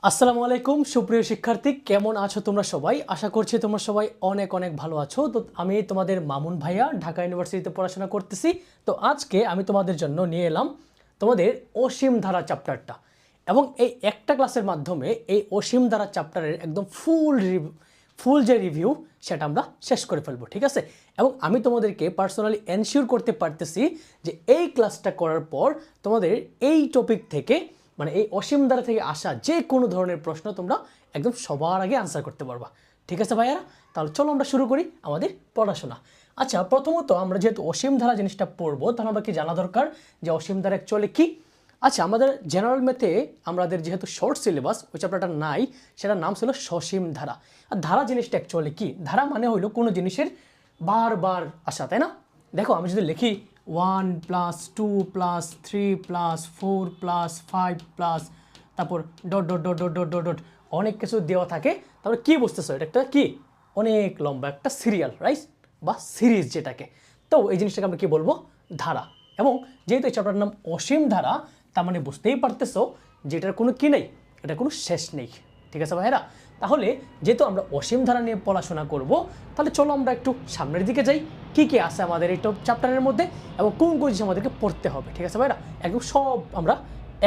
আসসালামু আলাইকুম সুপ্রিয় শিক্ষার্থী, কেমন আছো তোমরা সবাই? আশা করছি তোমরা সবাই অনেক অনেক ভালো আছো। তো আমি তোমাদের মামুন ভাইয়া, ঢাকা ইউনিভার্সিটিতে পড়াশোনা করতেছি। তো আজকে আমি তোমাদের জন্য নিয়ে এলাম তোমাদের অসীম ধারা চ্যাপ্টারটা, এবং এই একটা ক্লাসের মাধ্যমে এই অসীম ধারা চ্যাপ্টারের একদম ফুল যে রিভিউ সেটা আমরা শেষ করে ফেলবো, ঠিক আছে? এবং আমি তোমাদেরকে পার্সোনালি এনশিওর করতে পারতেছি যে এই ক্লাসটা করার পর তোমাদের এই টপিক থেকে, মানে এই অসীম ধারা থেকে আসা যে কোনো ধরনের প্রশ্ন তোমরা একদম সবার আগে আনসার করতে পারবা, ঠিক আছে ভাইয়ারা? তাহলে চলো আমরা শুরু করি আমাদের পড়াশোনা। আচ্ছা, প্রথমত আমরা যেহেতু অসীম ধারা জিনিসটা পড়বো, তাহলে আমরা কি জানা দরকার যে অসীম ধারা অ্যাকচুয়ালি কি? আচ্ছা, আমাদের জেনারেল ম্যাথে আমাদের যেহেতু শর্ট সিলেবাস ওই চ্যাপ্টারটা নাই, সেটার নাম ছিল সসীম ধারা। আর ধারা জিনিসটা অ্যাকচুয়ালি কি? ধারা মানে হইলো কোনো জিনিসের বারবার আসা, তাই না? দেখো, আমি যদি লিখি 1 + 2 + 3 + 4 + 5 প্লাস তারপর dot dot dot dot dot dot dot অনেক কিছু দেওয়া থাকে, তারপরে কি বুঝতেছো? এটা একটা কি অনেক লম্বা একটা সিরিয়াল, রাইট? বা সিরিজ যেটাকে। তো এই জিনিসটাকে আমরা কি বলবো? ধারা। এবং যেহেতু এই চ্যাপ্টারের নাম অসীম ধারা, তার মানে বুঝতেই পারতেছো যে এটার কোনো কি নেই, এটা কোনো শেষ নেই, ঠিক আছে ভাইরা? তাহলে যেহেতু আমরা অসীম ধারা নিয়ে পড়াশোনা করব, তাহলে চলো আমরা একটু সামনের দিকে যাই। কি কি আছে আমাদের এই চ্যাপ্টারের মধ্যে এবং কোন কোন জিনিস আমাদেরকে পড়তে হবে, ঠিক আছে ভাইরা? একদম সব আমরা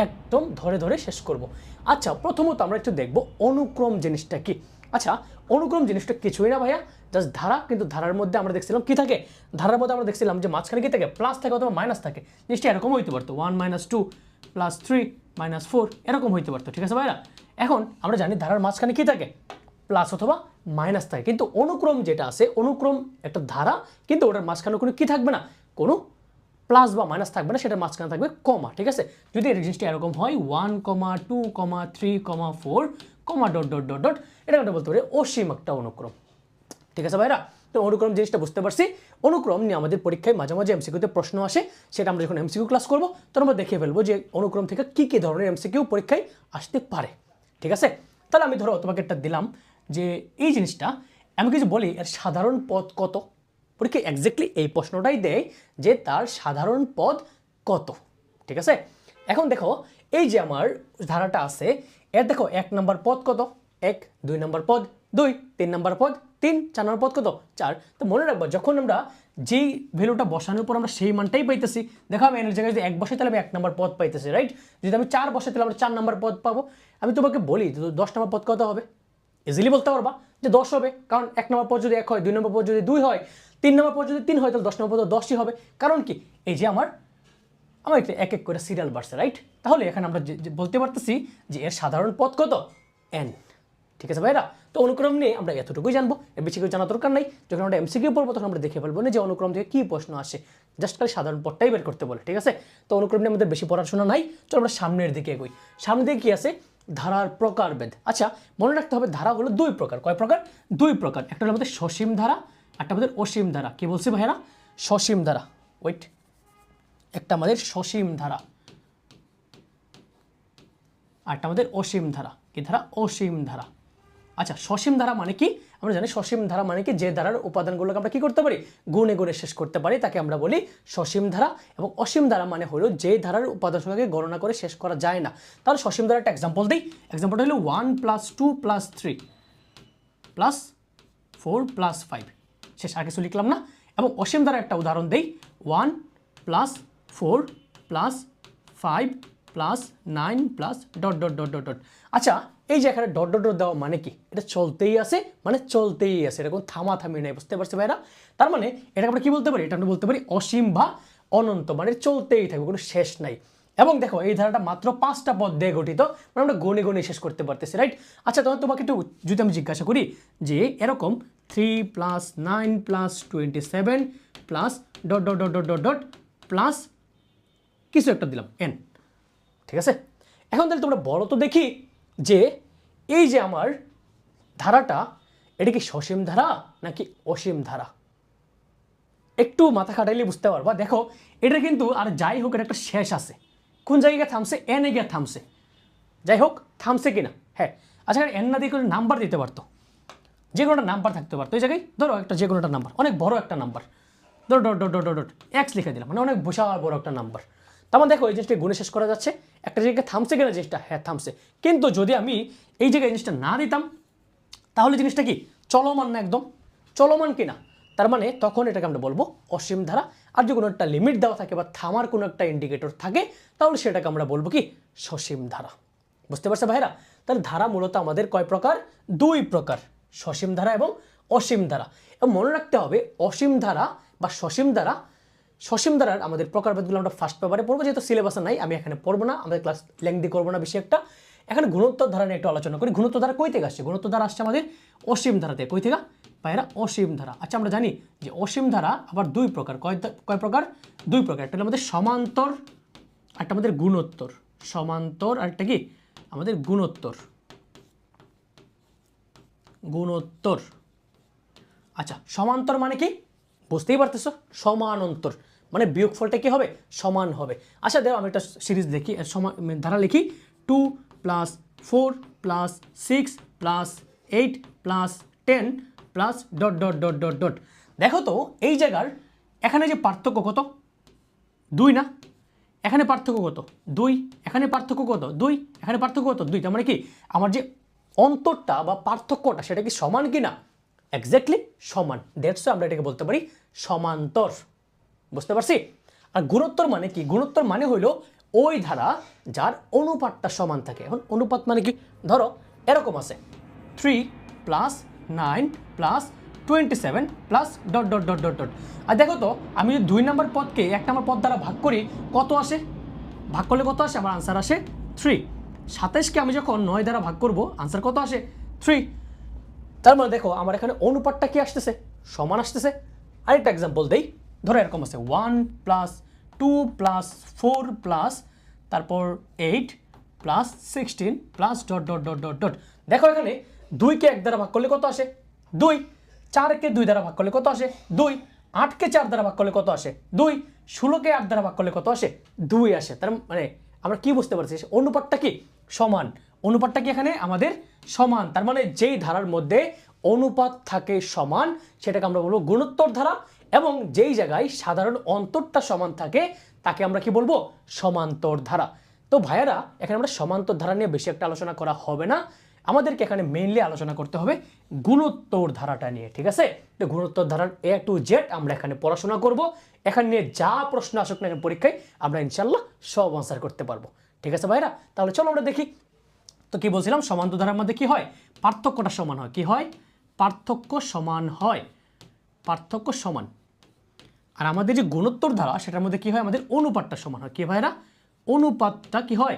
একদম ধরে ধরে শেষ করব। আচ্ছা, প্রথমত আমরা একটু দেখব অনুক্রম জিনিসটা কি। আচ্ছা, অনুক্রম জিনিসটা কিছুই না ভাইয়া, জাস্ট ধারা। কিন্তু ধারার মধ্যে আমরা দেখছিলাম কি থাকে? ধারার মধ্যে আমরা দেখছিলাম যে মাঝখানে কি থাকে? প্লাস থাকে অথবা মাইনাস থাকে। জিনিসটা এরকম হইতে পারতো 1 - 2 + 3 - 4 এরকম হইতে পারতো, ঠিক আছে ভাইরা? এখন আমরা জানি ধারার মাঝখানে কি থাকে? প্লাস অথবা মাইনাস থাকে। কিন্তু অনুক্রম যেটা আছে, অনুক্রম একটা ধারা, কিন্তু ওটার মাঝখানে কোনো কি থাকবে না, কোনো প্লাস বা মাইনাস থাকবে না, সেটার মাঝখানে থাকবে কমা, ঠিক আছে? যদি এই জিনিসটা এরকম হয় 1, 2, 3, 4, ডট ডট ডট ডট, এটা একটা বলতে পারি অসীম একটা অনুক্রম, ঠিক আছে ভাইরা? তো অনুক্রম জিনিসটা বুঝতে পারছি। অনুক্রম নিয়ে আমাদের পরীক্ষায় মাঝে মাঝে এমসিকিউতে প্রশ্ন আসে, সেটা আমরা যখন এমসিকিউ ক্লাস করবো তখন আমরা দেখে ফেলবো যে অনুক্রম থেকে কি কি ধরনের এমসিকিউ পরীক্ষায় আসতে পারে, ঠিক আছে? তাহলে আমি ধরো তোমাকে একটা দিলাম যে এই জিনিসটা, আমি কিছু বলি এর সাধারণ পদ কত। পরীক্ষা এক্স্যাক্টলি এই প্রশ্নটাই দেয় যে তার সাধারণ পদ কত, ঠিক আছে? এখন দেখো, এই যে আমার ধারাটা আছে, এর দেখো 1 নম্বর পদ কত? 1, 2 নম্বর পদ 2, 3 নম্বর পদ 3, 4 নম্বর পদ কত? 4। তো মনে রাখবো, যখন আমরা যেই ভ্যালুটা বসানোর পর আমরা সেই মানটাই পাইতেছি, দেখো আমি এর জায়গায় যদি 1 বসাই তাহলে আমি 1 নম্বর পদ পাইতেছি, রাইট? যদি আমি 4 বসাই তাহলে আমরা 4 নম্বর পদ পাবো। আমি তোমাকে বলি 10 নম্বর পদ কত হবে? ইজিলি বলতে পারবা যে 10 হবে, কারণ 1 নম্বর পদ যদি 1 হয়, 2 নম্বর পদ যদি 2 হয়, 3 নম্বর পদ যদি 3 হয়, তাহলে 10 নম্বর পদ 10ই হবে। কারণ কি? এই যে আমার একটা এক এক করে সিরিয়াল বাড়ছে, রাইট? তাহলে এখানে আমরা বলতে পারতেছি যে এর সাধারণ পদ কত? n, ঠিক আছে ভাইরা? তো অনুক্রম নিয়ে আমরা এতটুকুই জানবো, এর বেশি কিছু জানা দরকার নাই। যখন আমরা এমসিকিউ পড়বো তখন আমরা দেখে ফেলবো না যে অনুক্রম থেকে কি প্রশ্ন আসে, জাস্ট খালি সাধারণ পদটাই বের করতে বলে, ঠিক আছে? তো অনুক্রম নিয়ে আমাদের বেশি পড়াশোনা নাই। চলো আমরা সামনের দিকে এগোই। সামনের দিকে কি আছে? ধারার প্রকারভেদ। আচ্ছা, মনে রাখতে হবে ধারা হলো 2 প্রকার। কয় প্রকার? 2 প্রকার। একটা হলো আমাদের সসীম ধারা, একটা আমাদের অসীম ধারা। কি বলছি ভাইরা? সসীম ধারা। ওয়েট, একটা আমাদের সসীম ধারা, আর একটা আমাদের অসীম ধারা। কি ধারা? অসীম ধারা। আচ্ছা, সসীম ধারা মানে কি? আমরা জানি সসীম ধারা মানে কি, যে ধারার উপাদানগুলোকে আমরা কি করতে পারি? গুণে গুণে শেষ করতে পারি, তাকে আমরা বলি সসীম ধারা। এবং অসীম ধারা মানে হলো যে ধারার উপাদান সংখ্যাকে গণনা করে শেষ করা যায় না। তাহলে সসীম ধারার একটা এক্সাম্পল দিই। এক্সাম্পলটা হলো 1 + 2 + 3 + 4 + 5, শেষ আর কিছু লিখলাম না। এবং অসীম ধারার একটা উদাহরণ দিই, 1 + 4 + 5 + 9 + dot dot dot dot dot. আচ্ছা, এই যে এখানে ডট ডট ডট দেওয়া মানে কি? এটা চলতেই আছে, মানে চলতেই আছে, এটা কোনো থামাথামি নেই, বুঝতে পারছি ভাইরা? তার মানে এটাকে আমরা কি বলতে পারি? এটা আমরা বলতে পারি অসীম বা অনন্ত, মানে চলতেই থাকবে, কোনো শেষ নাই। এবং দেখো, এই ধারাটা মাত্র 5টা পদ দিয়ে গঠিত, মানে আমরা গণে গণে শেষ করতে পারতেছি, রাইট? আচ্ছা, তখন তোমাকে একটু যদি আমি জিজ্ঞাসা করি যে এরকম 3 + 9 + 27 + dot dot dot dot dot dot plus কিছু একটা দিলাম n, ঠিক আছে? এখন তাহলে তোমরা বলো তো দেখি যে এই যে আমার ধারাটা, এটা কি সসীম ধারা নাকি অসীম ধারা? একটু মাথা খাটাইলে বুঝতে পারবা। দেখো, এটা কিন্তু আর যাই হোক, এটা একটা শেষ আছে। কোন জায়গায় থামছে? n এ গিয়ে থামছে। যাই হোক, থামছে কিনা? হ্যাঁ। আচ্ছা, n না দিয়ে কোনো নাম্বার দিতে পারতো, যে কোনো একটা নাম্বার থাকতে পারতো এই জায়গায়। ধরো একটা যে কোনো একটা নাম্বার, অনেক বড় একটা নাম্বার, ধরো dot dot dot dot dot x লিখে দিলাম, মানে অনেক বিশাল বড় একটা নাম্বার। তার দেখো এই জিনিসটা গুণে শেষ করা যাচ্ছে, একটা জায়গায় থামছে কিনা জিনিসটা, হ্যাঁ থামছে। কিন্তু যদি আমি এই জায়গায় জিনিসটা না দিতাম তাহলে জিনিসটা কি চলমান না, একদম চলমান কিনা, তার মানে তখন এটাকে আমরা বলবো অসীম ধারা। আর যদি কোনো একটা লিমিট দেওয়া থাকে বা থামার কোনো একটা ইন্ডিকেটর থাকে তাহলে সেটাকে আমরা বলবো কি সসীম ধারা। বুঝতে পারছো ভাইরা? তাহলে ধারা মূলত আমাদের কয় প্রকার? দুই প্রকার, সসীম ধারা এবং অসীম ধারা। এবং মনে রাখতে হবে অসীম ধারা বা সসীম ধারা, সসীম ধারার আমাদের প্রকারভেদগুলো আমরা ফার্স্ট পেপারে পড়বো, যেহেতু সিলেবাসে নাই আমি এখানে পড়বো না, আমাদের ক্লাস লেংদি করবো না বেশি একটা। এখানে গুণোত্তর ধারা নিয়ে একটু আলোচনা করি। গুণোত্তর ধারা কই থেকে আসছে? গুণোত্তর ধারা আসছে আমাদের অসীম ধারাতে। কই থেকে ভাইরা? অসীম ধারা। আচ্ছা আমরা জানি যে অসীম ধারা আবার দুই প্রকার। কয় প্রকার? দুই প্রকার। একটা হলো আমাদের সমান্তর, একটা আমাদের গুণোত্তর। সমান্তর আর একটা কি আমাদের গুণোত্তর। গুণোত্তর। আচ্ছা সমান্তর মানে কি বুঝতেই পারতেছো? সমান্তর মানে বিয়োগফলটা কি হবে? সমান হবে। আচ্ছা দেখো আমি একটা সিরিজ দেখি, ধারা লিখি 2 + 4 + 6 + 8 + 10 + dot dot dot dot dot. দেখো তো এই জায়গার এখানে যে পার্থক্য কত? 2 না? এখানে পার্থক্য কত? 2। এখানে পার্থক্য কত? 2। এখানে পার্থক্য কত? 2। তার মানে কি আমার যে অন্তরটা বা পার্থক্যটা সেটা কি সমান কি না? এক্স্যাক্টলি সমান। দ্যাটস আমরা এটাকে বলতে পারি সমান্তর। বুঝতে পারছি? আর গুণোত্তর মানে কি? গুণোত্তর মানে হইল ওই ধারা যার অনুপাতটা সমান থাকে। এখন অনুপাত মানে কি? ধরো এরকম আছে 3 + 9 + 27 + dot dot dot dot dot. আর দেখো তো আমি যদি 2 নম্বর পদকে 1 নম্বর পদ দ্বারা ভাগ করি কত আসে? ভাগ করলে কত আসে? আমার আনসার আসে 3। 27কে আমি যখন 9 দ্বারা ভাগ করব আনসার কত আসে? 3। তার মানে দেখো আমার এখানে অনুপাতটা কি আসতেছে? সমান আসতেছে। আরেকটা এক্সাম্পল দেই, ধরো এরকম আছে 1 + 2 + 4 + তারপর 8 + 16 + dot dot dot dot dot. দেখো এখানে 2কে 1 দ্বারা ভাগ করলে কত আসে? 2। 4কে 2 দ্বারা ভাগ করলে কত আসে? 2। 8কে 4 দ্বারা ভাগ করলে কত আসে? 2। 16কে 8 দ্বারা ভাগ করলে কত আসে? 2 আসে। তার মানে আমরা কি বুঝতে পারছি? অনুপাতটা কি সমান। অনুপাতটা কি এখানে আমাদের সমান। তার মানে যেই ধারার মধ্যে অনুপাত থাকে সমান সেটাকে আমরা বলবো গুণোত্তর ধারা, এবং যেই জায়গায় সাধারণ অন্তরটা সমান থাকে তাকে আমরা কি বলবো? সমান্তর ধারা। তো ভাইয়ারা এখানে আমরা সমান্তর ধারা নিয়ে বেশি একটা আলোচনা করা হবে না, আমাদেরকে এখানে মেইনলি আলোচনা করতে হবে গুণোত্তর ধারাটা নিয়ে। ঠিক আছে? তো গুণোত্তর ধারার A to Z আমরা এখানে পড়াশোনা করব। এখানে নিয়ে যা প্রশ্ন আসুক না পরীক্ষায় আমরা ইনশাল্লাহ সব আনসার করতে পারবো। ঠিক আছে ভাইরা? তাহলে চলো আমরা দেখি। তো কি বলছিলাম? সমান্তর ধারার মধ্যে কি হয়? পার্থক্যটা সমান হয়। কি হয়? পার্থক্য সমান হয়। পার্থক্য সমান। আর আমাদের যে গুণোত্তর ধারা সেটার মধ্যে কি হয়? আমাদের অনুপাতটা সমান হয়। কি ভাইরা? অনুপাতটা কি হয়?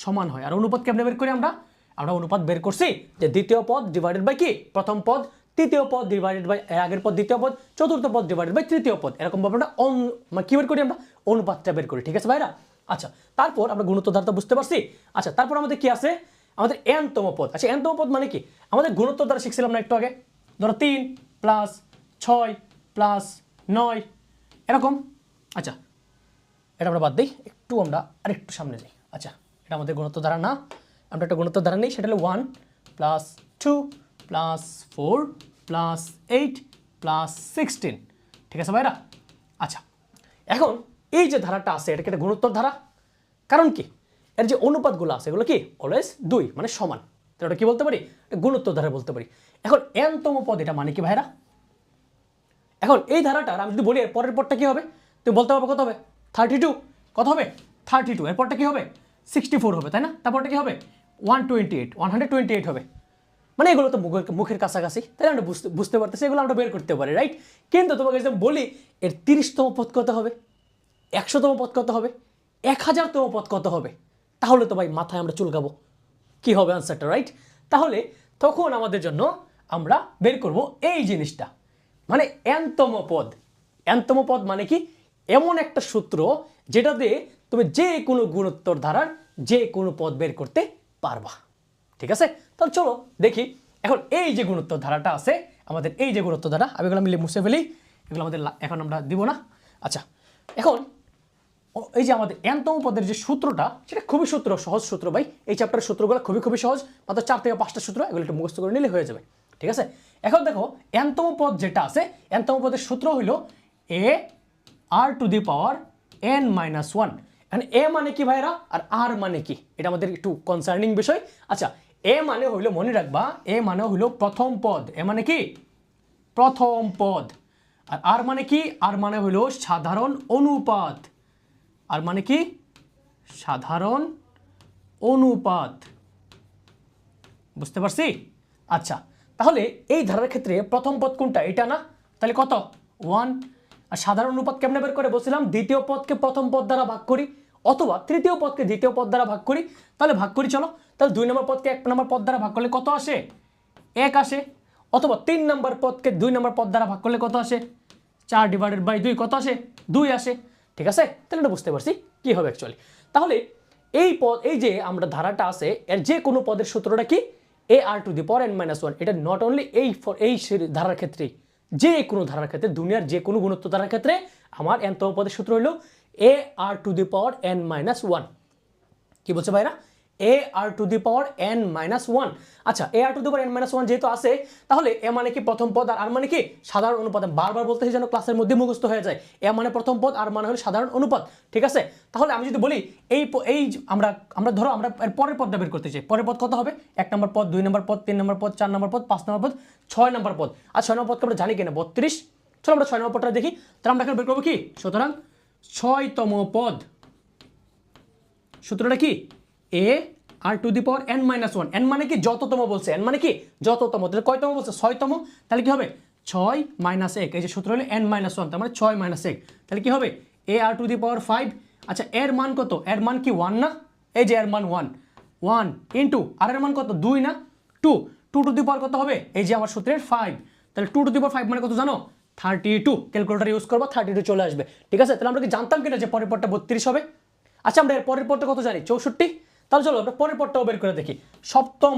সমান হয়। আর অনুপাত কেমনে বের করি আমরা? আমরা অনুপাত বের করছি যে দ্বিতীয় পদ ডিভাইডেড বাই কি প্রথম পদ, তৃতীয় পদ ডিভাইডেড বাই আগের পদ দ্বিতীয় পদ, চতুর্থ পদ ডিভাইডেড বাই তৃতীয় পদ। এরকম ভাবে আমরা কি বের করি? আমরা অনুপাতটা বের করি। ঠিক আছে ভাইরা? আচ্ছা তারপর আমরা গুণোত্তর ধারাটা বুঝতে পারছি। আচ্ছা তারপর আমাদের কি আছে? আমাদের n-তম পদ। আচ্ছা n-তম পদ মানে কি? আমাদের গুণোত্তর ধারা শিখছিলাম না একটু আগে? ধরো 3 + 6 + 9 এরকম। আচ্ছা এটা আমরা বাদ দিই, একটু আমরা আরেকটু সামনে যাই। আচ্ছা এটা আমাদের গুণোত্তর ধারা না, আমরা একটা গুণোত্তর ধারা নেই, সেটা হলো 1 + 2 + 4 + 8 + 16। ঠিক আছে ভাইরা? আচ্ছা এখন এই যে ধারাটা আছে এটা কি একটা গুণোত্তর ধারা? কারণ কি এর যে অনুপাতগুলো আছে এগুলো কি অলওয়েজ 2 মানে সমান। তো এটা কি বলতে পারি? গুণোত্তর ধারা বলতে পারি। এখন n-তম পদ এটা মানে কি ভাইরা? এখন এই ধারাটার আমি যদি বলি এর পরের পদটা কি হবে? তুমি বলতে পারবে কত হবে? 32। কত হবে? 32। এরপরটা কি হবে? 64 হবে, তাই না? তারপরটা কি হবে? 128 হবে। মানে এগুলো তো মুখের কাছাকাছি, তাই আমরা বুঝতে পারতেছি, এগুলো আমরা বের করতে পারি, রাইট? কিন্তু তোমাকে যদি বলি এর 30তম পদ কত হবে, 100তম পদ কত হবে, 1000তম পদ কত হবে, তাহলে তো ভাই মাথায় আমরা চুলকাবো কি হবে আনসারটা, রাইট? তাহলে তখন আমাদের জন্য আমরা বের করব এই জিনিসটা, মানে n-তম পদ। n-তম পদ মানে কি? এমন একটা সূত্র যেটা দিয়ে তুমি যে কোনো গুণোত্তর ধারার যে কোনো পদ বের করতে পারবা। ঠিক আছে? তাহলে চলো দেখি। এখন এই যে গুণোত্তর ধারাটা আছে আমাদের, এই যে গুণোত্তর ধারা, আমি এগুলো মিলে মুছে ফেলি, এগুলো আমাদের এখন আমরা দিব না। আচ্ছা এখন এই যে আমাদের n-তম পদের যে সূত্রটা সেটা খুবই সহজ সূত্র ভাই। এই চ্যাপ্টারের সূত্রগুলো খুবই সহজ, মাত্র 4 থেকে 5টা সূত্র, এগুলো একটু মুখস্থ করে নিলে হয়ে যাবে। ঠিক আছে? এখন দেখো n-তম পদ যেটা আছে, n-তম পদের সূত্র হইল a r to the power n - 1। এখন এ মানে কি ভাইরা আর আর মানে কি, এটা আমাদের একটু কনসার্নিং বিষয়। আচ্ছা, এ মানে হইলো, মনে রাখবা, এ মানে হইলো প্রথম পদ, এ মানে কি প্রথম পদ। আর আর মানে কি, আর মানে হইলো সাধারণ অনুপাত, আর মানে কি সাধারণ অনুপাত। বুঝতে পারছি? আচ্ছা, তাহলে এই ধারার ক্ষেত্রে প্রথম পদ কোনটা, এটা না? তাহলে কত 1। আর সাধারণ অনুপাত কেমনে বের করে বলছিলাম, দ্বিতীয় পদকে প্রথম পদ দ্বারা ভাগ করি, অথবা তৃতীয় পদকে দ্বিতীয় পদ দ্বারা ভাগ করি। তাহলে ভাগ করি, চলো। তাহলে 2 নম্বর পদকে 1 নম্বর পদ দ্বারা ভাগ করলে কত আসে, 1 আসে। অথবা 3 নম্বর পদকে 2 নম্বর পদ দ্বারা ভাগ করলে কত আসে, 4/2 কত আসে, 2 আসে। ঠিক আছে, তাহলে এটা বুঝতে পারছি কি হবে অ্যাকচুয়ালি। তাহলে এই পদ, এই যে আমরা ধারাটা আছে, এর যে কোনো পদের সূত্রটা কি, ar⁻n-1। এটা নট অনলি এই ধারার ক্ষেত্রে, যে কোনো ধারার ক্ষেত্রে, দুনিয়ার যে কোনো গুণোত্তর ধারার ক্ষেত্রে আমার nতম পদের সূত্র হলো ar⁻n-1। কি বলছে ভাইরা, ar⁻n-1। আচ্ছা, ar⁻n-1 যেহেতু আছে, তাহলে এ মানে কি প্রথম পদ, আর মানে কি সাধারণ অনুপাত। বারবার বলতেছি যেন ক্লাসের মধ্যে মুখস্থ হয়ে যায়। এ মানে প্রথম পদ, আর মানে হলো সাধারণ অনুপাত। ঠিক আছে, তাহলে আমি যদি বলি এই আমরা ধরো আমরা পরের পদটা বের করতে চাই। পরের পদ কত হবে, 1 নম্বর পদ, 2 নম্বর পদ, 3 নম্বর পদ, 4 নম্বর পদ, 5 নম্বর পদ, 6 নম্বর পদ। আর 6 নম্বর পদকে আমরা জানি কিনা 32। চলো আমরা 6 নম্বর পদটা দেখি। তাহলে আমরা এখানে বের করবো কি, সুতরাং 6তম পদ, সূত্রটা কি ar⁻n-1। n মানে কি যততম বলছে, n মানে কি যততম। তাহলে কয়তম বলছে, 6তম। তাহলে কি হবে 6 - 1। এই যে সূত্র হলো n-1, তার মানে 6 - 1। তাহলে কি হবে ar⁵। আচ্ছা, এর মান কত, এর মান কি 1 না? এই যে এর মান 1 ইন্টু আর এর মান কত, 2 না? 2 টু দি পাওয়ার কত হবে, এই যে আমার সূত্রের 5। তাহলে 2 টু দি পাওয়ার 5 মানে কত জানো, 32। ক্যালকুলেটর ইউজ করবো, 32 চলে আসবে। ঠিক আছে, তাহলে আমরা কি জানতাম কিনা যে পরের পদটা 32 হবে? আচ্ছা, আমরা এর পরের পদটা কত জানি, 64। তাহলে চলো আমরা পরের পদটাও বের করে দেখি। সপ্তম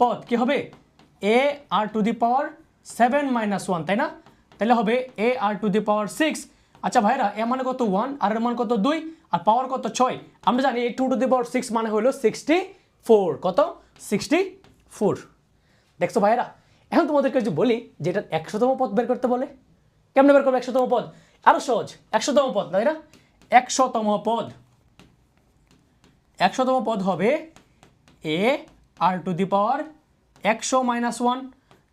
পদ কি হবে ar⁻7-1, তাই না? তাহলে হবে ar⁻6। আচ্ছা ভাইরা, এ মানে কত 1, আর এর মান কত 2, আর পাওয়ার কত 6। আমরা জানি এই 2⁻6 মানে হলো 64। কত, 64। দেখছো ভাইরা, এখন তোমাদেরকে যদি বলি যে এটা 100তম পদ বের করতে বলে, কেমনে বের করবো 100তম পদ? আরো সহজ, 100তম পদ, তাই না? 100তম পদ হবে ar⁻100-1।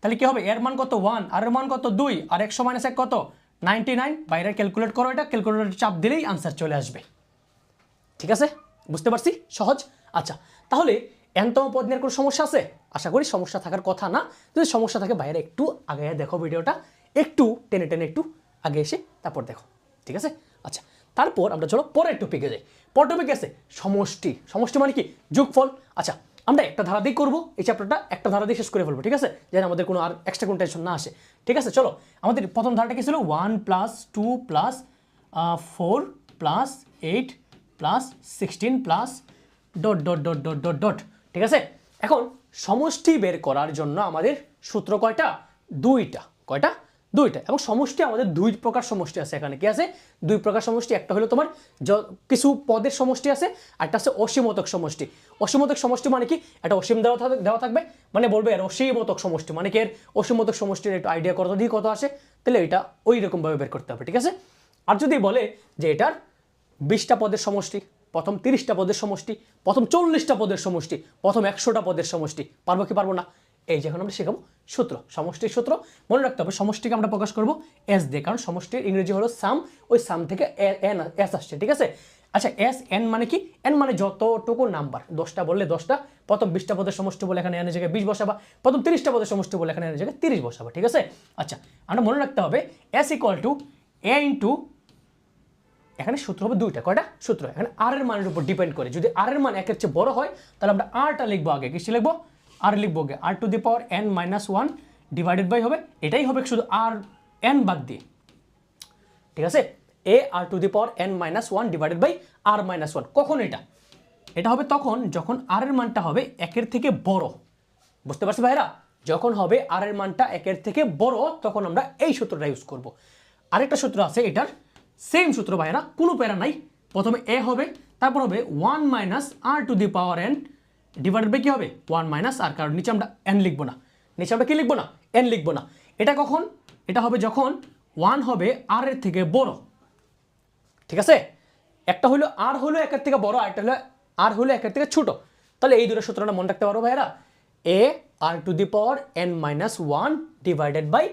তাহলে কি হবে, এর মান কত 1, আর এর মান কত 2, আর 100 - 1 কত 99। বাইরে ক্যালকুলেট করো, এটা ক্যালকুলেটর চাপ দিলেই আনসার চলে আসবে। ঠিক আছে, বুঝতে পারছি, সহজ। আচ্ছা, তাহলে nতম পদ নিয়ে কোনো সমস্যা আছে? আশা করি সমস্যা থাকার কথা না। যদি সমস্যা থাকে বাইরে একটু আগে দেখো ভিডিওটা, একটু টেনে টেনে একটু আগে এসে তারপর দেখো। ঠিক আছে, আচ্ছা, তারপর আমরা চলো পরের টপিকে যাই। পরের টপিক আছে সমষ্টি। সমষ্টি মানে কি, যোগফল। আচ্ছা, আমরা একটা ধারা দিয়ে করবো এই চ্যাপ্টারটা, একটা ধারা দিয়ে শেষ করে ফেলবো। ঠিক আছে, যেন আমাদের কোনো আর এক্সট্রা কোনো টেনশন না আসে। ঠিক আছে, চলো আমাদের প্রথম ধারাটা কি ছিল, 1 + 2 + 4 + 8 + 16 +... ঠিক আছে, এখন সমষ্টি বের করার জন্য আমাদের সূত্র কয়টা, 2টা। কয়টা, 2টা। এবং সমষ্টি আমাদের 2 প্রকার সমষ্টি আছে এখানে। কি আছে, 2 প্রকার সমষ্টি। একটা হলো তোমার কিছু পদের সমষ্টি আছে, একটা আছে অসীমতক সমষ্টি। অসীমতক সমষ্টি মানে কি, একটা অসীম দেওয়া থাকবে, মানে বলবে এর অসীমতক সমষ্টি, মানে কি এর অসীমতক সমষ্টির একটু আইডিয়া কত দিয়ে কত আসে, তাহলে এটা ওই রকম ভাবে বের করতে হবে। ঠিক আছে, আর যদি বলে যে এটার 20টা পদের সমষ্টি, প্রথম 30টা পদের সমষ্টি, প্রথম 40টা পদের সমষ্টি, প্রথম 100টা পদের সমষ্টি, পারবো কি পারবো না? এই যে এখন আমরা শেখাবো সূত্র, সমষ্টির সূত্র। মনে রাখতে হবে সমষ্টিকে আমরা প্রকাশ করবো এস দিয়ে, কারণ সমষ্টির ইংরেজি হলো সাম, ওই সাম থেকে এন এস আসছে। ঠিক আছে, আচ্ছা, এস এন মানে কি, এন মানে যতটুকু নাম্বার, 10টা বললে 10টা, প্রথম 20টা পদের সমষ্টি বলে এখানে এনের জায়গায় 20 বসাবা, প্রথম 30টা পদের সমষ্টি বলে এখানে এনের জায়গায় 30 বসাবা। ঠিক আছে, আচ্ছা, আমরা মনে রাখতে হবে এস = এ ইন্টু, এখানে সূত্র হবে 2টা। কয়টা সূত্র, এখানে আর এর মানের উপর ডিপেন্ড করে। যদি আর এর মান 1-এর চেয়ে বড় হয়, তাহলে আমরা আরটা লিখবো আগে। কিসে লিখবো, আর লিখবো আগে, r⁻n-1 ডিভাইডেড বাই হবে, এটাই হবে শুধু আর এন বাদ দিয়ে। ঠিক আছে, ar⁻n-1 ডিভাইডেড বাই r-1। কখন এটা হবে তখন যখন আর এর মানটা হবে 1-এর থেকে বড়। বুঝতে পারছি ভাইরা, যখন হবে আর এর মানটা 1-এর থেকে বড়, তখন আমরা এই সূত্রটা ইউজ করব। আরেকটা সূত্র আছে এটার, সেম সূত্র ভাইরা, কোনো প্যারা নাই। প্রথমে এ হবে, তারপর হবে 1 - r⁻n ডিভাইডেড বাই কি হবে 1 - r, কারণ নিচে আমরা n লিখবো না, নিচে আমরা কি লিখবো না, n লিখবো না। এটা কখন, এটা হবে যখন 1 হবে r এর থেকে বড়। ঠিক আছে, একটা হলো আর হলো একের থেকে বড়, আর একটা হলো আর হলো একের থেকে ছোট। তাহলে এই দুটো সূত্রটা মনে রাখতে পারো ভাইরা, a r to the power n minus 1 divided by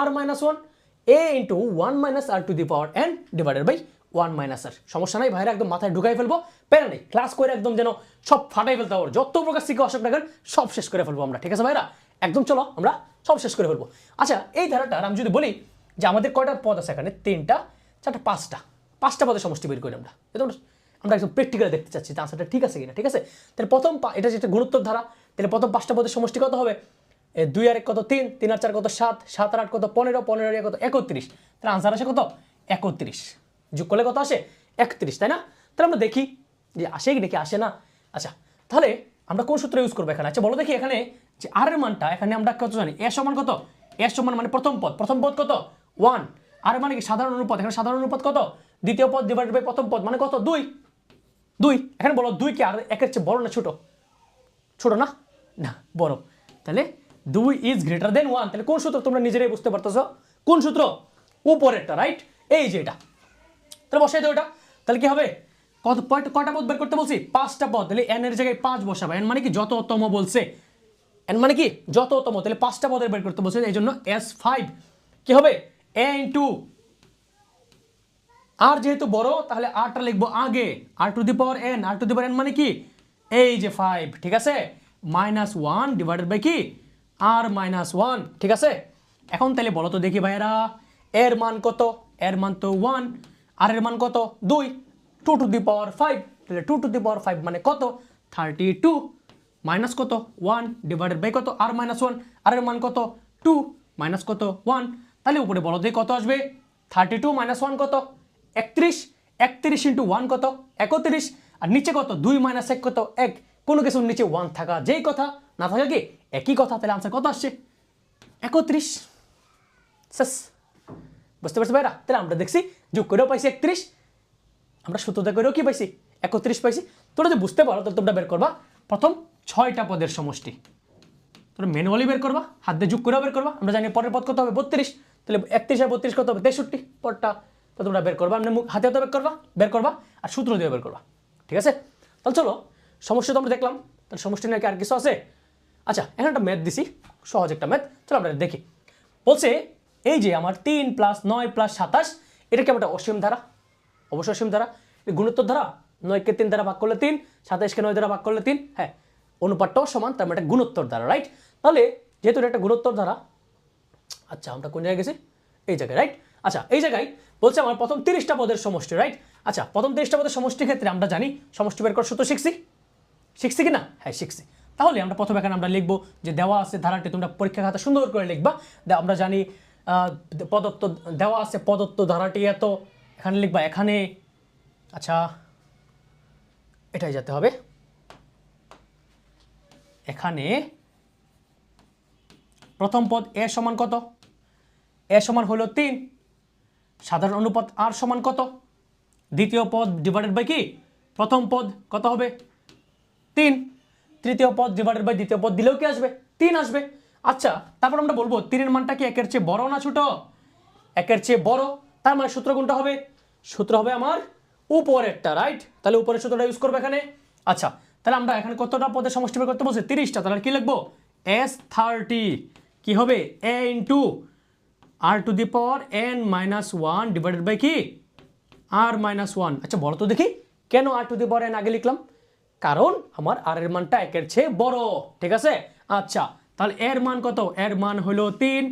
r minus 1, a into 1 minus r to the power n divided by 1 minus r। সমস্যা নাই ভাইরা, একদম মাথায় ঢুকাই ফেলবো, প্যারা নেই, ক্লাস করে একদম যেন সব ফাটাই ফেলতে পারবো, যত প্রকার শিখে অসুখ থাকেন সব শেষ করে ফেলবো আমরা। ঠিক আছে ভাইরা, একদম চলো আমরা সব শেষ করে ফেলবো। আচ্ছা, এই ধারাটার আমি যদি বলি যে আমাদের কয়টা পদ আছে এখানে, 3টা 4টা 5টা পদের সমষ্টি বের করি আমরা। আমরা একদম প্র্যাকটিক্যালি দেখতে চাচ্ছি যে আনসারটা ঠিক আছে কিনা। ঠিক আছে, তাহলে প্রথম এটা যেটা গুণোত্তর ধারা, তাহলে প্রথম 5টা পদের সমষ্টি কত হবে? 2 আর 1 কত 3, 3 আর 4 কত 7, 7 আর 8 কত 15, 15 আর 1 কত 31। তাহলে আনসার আসে কত? 31। যোগ করলে কত আসে? 31, তাই না? তাহলে আমরা দেখি যে আসে কি নাকি আসে না। আচ্ছা, তাহলে আমরা কোন সূত্র ইউজ করবো এখানে? আচ্ছা বলো দেখি, এখানে যে আর এর মানটা এখানে আমরা কত জানি? এ সমান কত? এ সমান মানে প্রথম পদ কত? 1। আর মানে কি সাধারণ অনুপাত, এখানে সাধারণ অনুপাত কত? দ্বিতীয় পদ ডিভাইডেড বাই প্রথম পদ মানে কত? 2। এখানে বলো 2 কি আর একের চেয়ে বড় না ছোট? ছোট না? না, বড়। তাহলে 2 ইজ গ্রেটার দেন 1। তাহলে কোন সূত্র তোমরা নিজেরাই বুঝতে পারতেছো? কোন সূত্র? উপরেরটা, রাইট? এই যে এটা। তাহলে বসাই দাও এটা। তাহলে কি হবে? কয়টা পদ বের করতে বলছি? 5টা পদ। তাহলে n এর জায়গায় 5 বসাবে। n মানে কি যততম বলছে, n মানে কি যততম। তাহলে 5টা পদের বের করতে বলছে, এই জন্য s5 কি হবে? a ইন্টু আর যেহেতু বড় তাহলে আরটা লিখবো আগে, r to the power n, r to the power n মানে কি এই যে 5, ঠিক আছে, মাইনাস 1 ডিভাইডেড বাই কি আর মাইনাস 1। ঠিক আছে, এখন তাহলে বলো তো দেখি ভাইয়েরা, এর মান কত? এর মান তো 1, আর এর মান কত? 2, 2 টু দি পাওয়ার 5। তাহলে 2 টু দি পাওয়ার 5 মানে কত? 32 মাইনাস কত? 1 ডিভাইডেড বাই কত? আর মাইনাস 1। আর এর মান কত? 2 মাইনাস কত? 1। তাহলে উপরে বলো দেখি কত আসবে? 32 মাইনাস 1 কত? 31। 31 ইন্টু 1 কত? 31। আর নিচে কত? 2 মাইনাস 1 কত? 1। কোনো কিছুর নিচে 1 থাকা যেই কথা, না থাকা কি একই কথা। তাহলে আনসার কত আসছে? 31। শেষ। বুঝতে পারছো ভাইরা? তাহলে আমরা দেখছি যোগ করেও পাইছি 31, আমরা সূত্রটা করেও কি পাইছি? 31 পাইছি। তোমরা যদি বুঝতে পারো তাহলে তোমরা বের করবা প্রথম 6টা পদের সমষ্টি। তোমরা ম্যানুয়ালি বের করবা, হাত দিয়ে যোগ করেও বের করবা। আমরা জানি পরের পদ কত হবে? 32। তাহলে 31 আর 32 কত হবে? 63 পদটা। তো তোমরা বের করবা, আমরা হাতে হাতে বের করবা আর সূত্র দিয়ে বের করবা। ঠিক আছে, তাহলে চলো সমস্যা তো আমরা দেখলাম, তাহলে সমষ্টি নাকি আর কিছু আছে? আচ্ছা, এখানে একটা ম্যাথ দিছি, সহজ একটা ম্যাথ, চলো আমরা দেখি। বলছে এই যে আমার 3 + 9 + 27, এটা কি একটা অসীম ধারা? অবশ্যই অসীম ধারা। গুণোত্তর ধারা, 9কে 3 দ্বারা ভাগ করলে 3, 27কে 9 দ্বারা ভাগ করলে 3। হ্যাঁ, অনুপাতটাও সমান, তার মানে একটা গুণোত্তর ধারা, রাইট? তাহলে যেহেতু এটা একটা গুণোত্তর ধারা, আচ্ছা আমরা কোন জায়গায় গেছি? এই জায়গায়, রাইট? আচ্ছা, এই জায়গায় বলছে আমার প্রথম 30টা পদের সমষ্টি, রাইট? আচ্ছা, প্রথম 30টা পদের সমষ্টির ক্ষেত্রে আমরা জানি সমষ্টি বের করার সূত্র শিখছি কি না? হ্যাঁ, শিখছি। তাহলে আমরা প্রথমে এখানে আমরা লিখবো যে দেওয়া আছে ধারাটি, তোমরা পরীক্ষা খাতা সুন্দর করে লিখবা। আমরা জানি প্রদত্ত দেওয়া আছে, প্রদত্ত ধারাটি এত, এখানে লিখবা এখানে। আচ্ছা, এটাই যেতে হবে, এখানে প্রথম পদ এ সমান কত? এ সমান হলো 3, সাধারণ অনুপাত আর সমান কত? দ্বিতীয় পদ ডিভাইডেড বাই কি প্রথম পদ কত হবে? 3। তৃতীয় পদ ডিভাইডেড বাই দ্বিতীয় পদ দিলেও কি আসবে? 3 আসবে। আচ্ছা, তারপর আমরা বলবো 3 এর মানটা কি 1 এর চেয়ে বড় না ছোট? 1 এর চেয়ে বড়। তার মানে সূত্র কোনটা হবে? সূত্র হবে আমার উপরেরটা, রাইট? তাহলে উপরের সূত্রটা ইউজ করবো এখানে। আচ্ছা, তাহলে আমরা এখানে কতটা পদের সমষ্টি বের করতে বলছি? 30টা। তাহলে কি লিখবো? S30 কি হবে? a into r to the power n minus 1 divided by কি আর মাইনাস 1। আচ্ছা বলো তো দেখি, কেন আর টু দি পাওয়ার n আগে লিখলাম? কারণ আমার আর এর মানটা 1 এর চেয়ে বড়। ঠিক আছে, আচ্ছা তাহলে এর মান কত? এর মান হলো 3,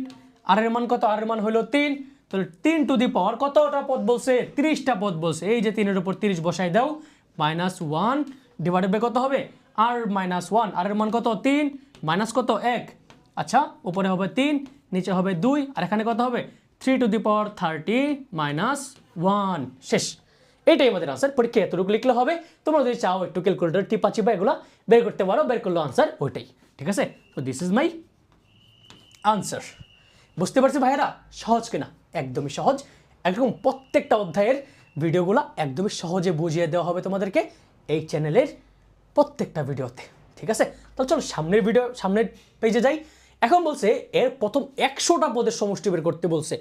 আর এর মান কত? আর এর মান হলো 3। তাহলে 3 টু দি পাওয়ার কতটা পদ বলছে? 30টা পদ বলছে। এই যে 3 এর উপর 30 বসাই দাও, মাইনাস 1 ডিভাইডেড বাই কত হবে? আর মাইনাস 1। আর এর মান কত? 3 মাইনাস কত? 1। আচ্ছা, উপরে হবে 3, নিচে হবে 2, আর এখানে কত হবে? 3 টু দি পাওয়ার 30 মাইনাস 1। শেষ। এটাই আমাদের আনসার। পরীক্ষা এতটুকু লিখলে হবে। তোমরা যদি চাও একটু ক্যালকুলেটর টিপা চিপা এগুলো বের করতে পারো, বের করলো আনসার ওইটাই। ঠিক আছে, তো দিস ইজ মাই আনসার। বুঝতে পারছি ভাইয়েরা সহজ কিনা? একদমই সহজ। একদম প্রত্যেকটা অধ্যায়ের ভিডিওগুলো একদমই সহজে বুঝিয়ে দেওয়া হবে তোমাদেরকে এই চ্যানেলের প্রত্যেকটা ভিডিওতে। ঠিক আছে, তো চলো সামনের পেজে যাই। এখন বলছে এর প্রথম 100টা পদের সমষ্টি বের করতে বলছে।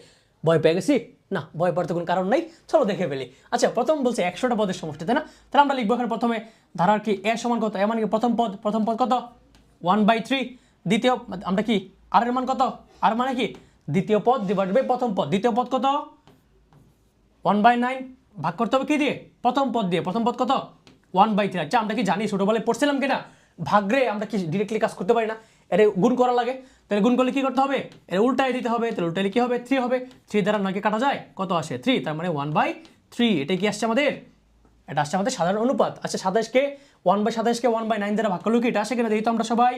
ভয় পেয়ে গেছি? না, ভয় পাওয়ার তো কোনো কারণ নাই, চলো দেখে ফেলি। আচ্ছা, প্রথম বলছে 100টা পদের সমষ্টি, তাই না? তাহলে আমরা লিখবো এখানে প্রথমে ধারার কি এ সমান কত, এ মানে কি প্রথম পদ কত 1/3, দ্বিতীয় আমরা কি আর এর মান কত, আর মানে কি দ্বিতীয় পদ ডিভাইড বাই প্রথম পদ, দ্বিতীয় পদ কত 1/9, ভাগ করতে হবে কি দিয়ে, প্রথম পদ দিয়ে, প্রথম পদ কত 1/3। আচ্ছা, আমরা কি জানি ছোটবেলায় পড়ছিলাম কিনা ভাগরে আমরা কি ডিরেক্টলি কাজ করতে পারি না, এর গুণ করা লাগে, তাহলে গুণ করলে কি করতে হবে, এর উল্টায় দিতে হবে, তাহলে উল্টাইলে কি হবে 3 হবে, 3 দ্বারা 9কে কাটা যায়, কত আসে 3, তার মানে 1/3। এটা কি আসছে আমাদের, এটা আসছে আমাদের সাধারণ অনুপাত। আচ্ছা, 27কে 1/27কে 1/9 দ্বারা ভাগ করলে কি এটা আসে কিনা দেখি তো আমরা সবাই,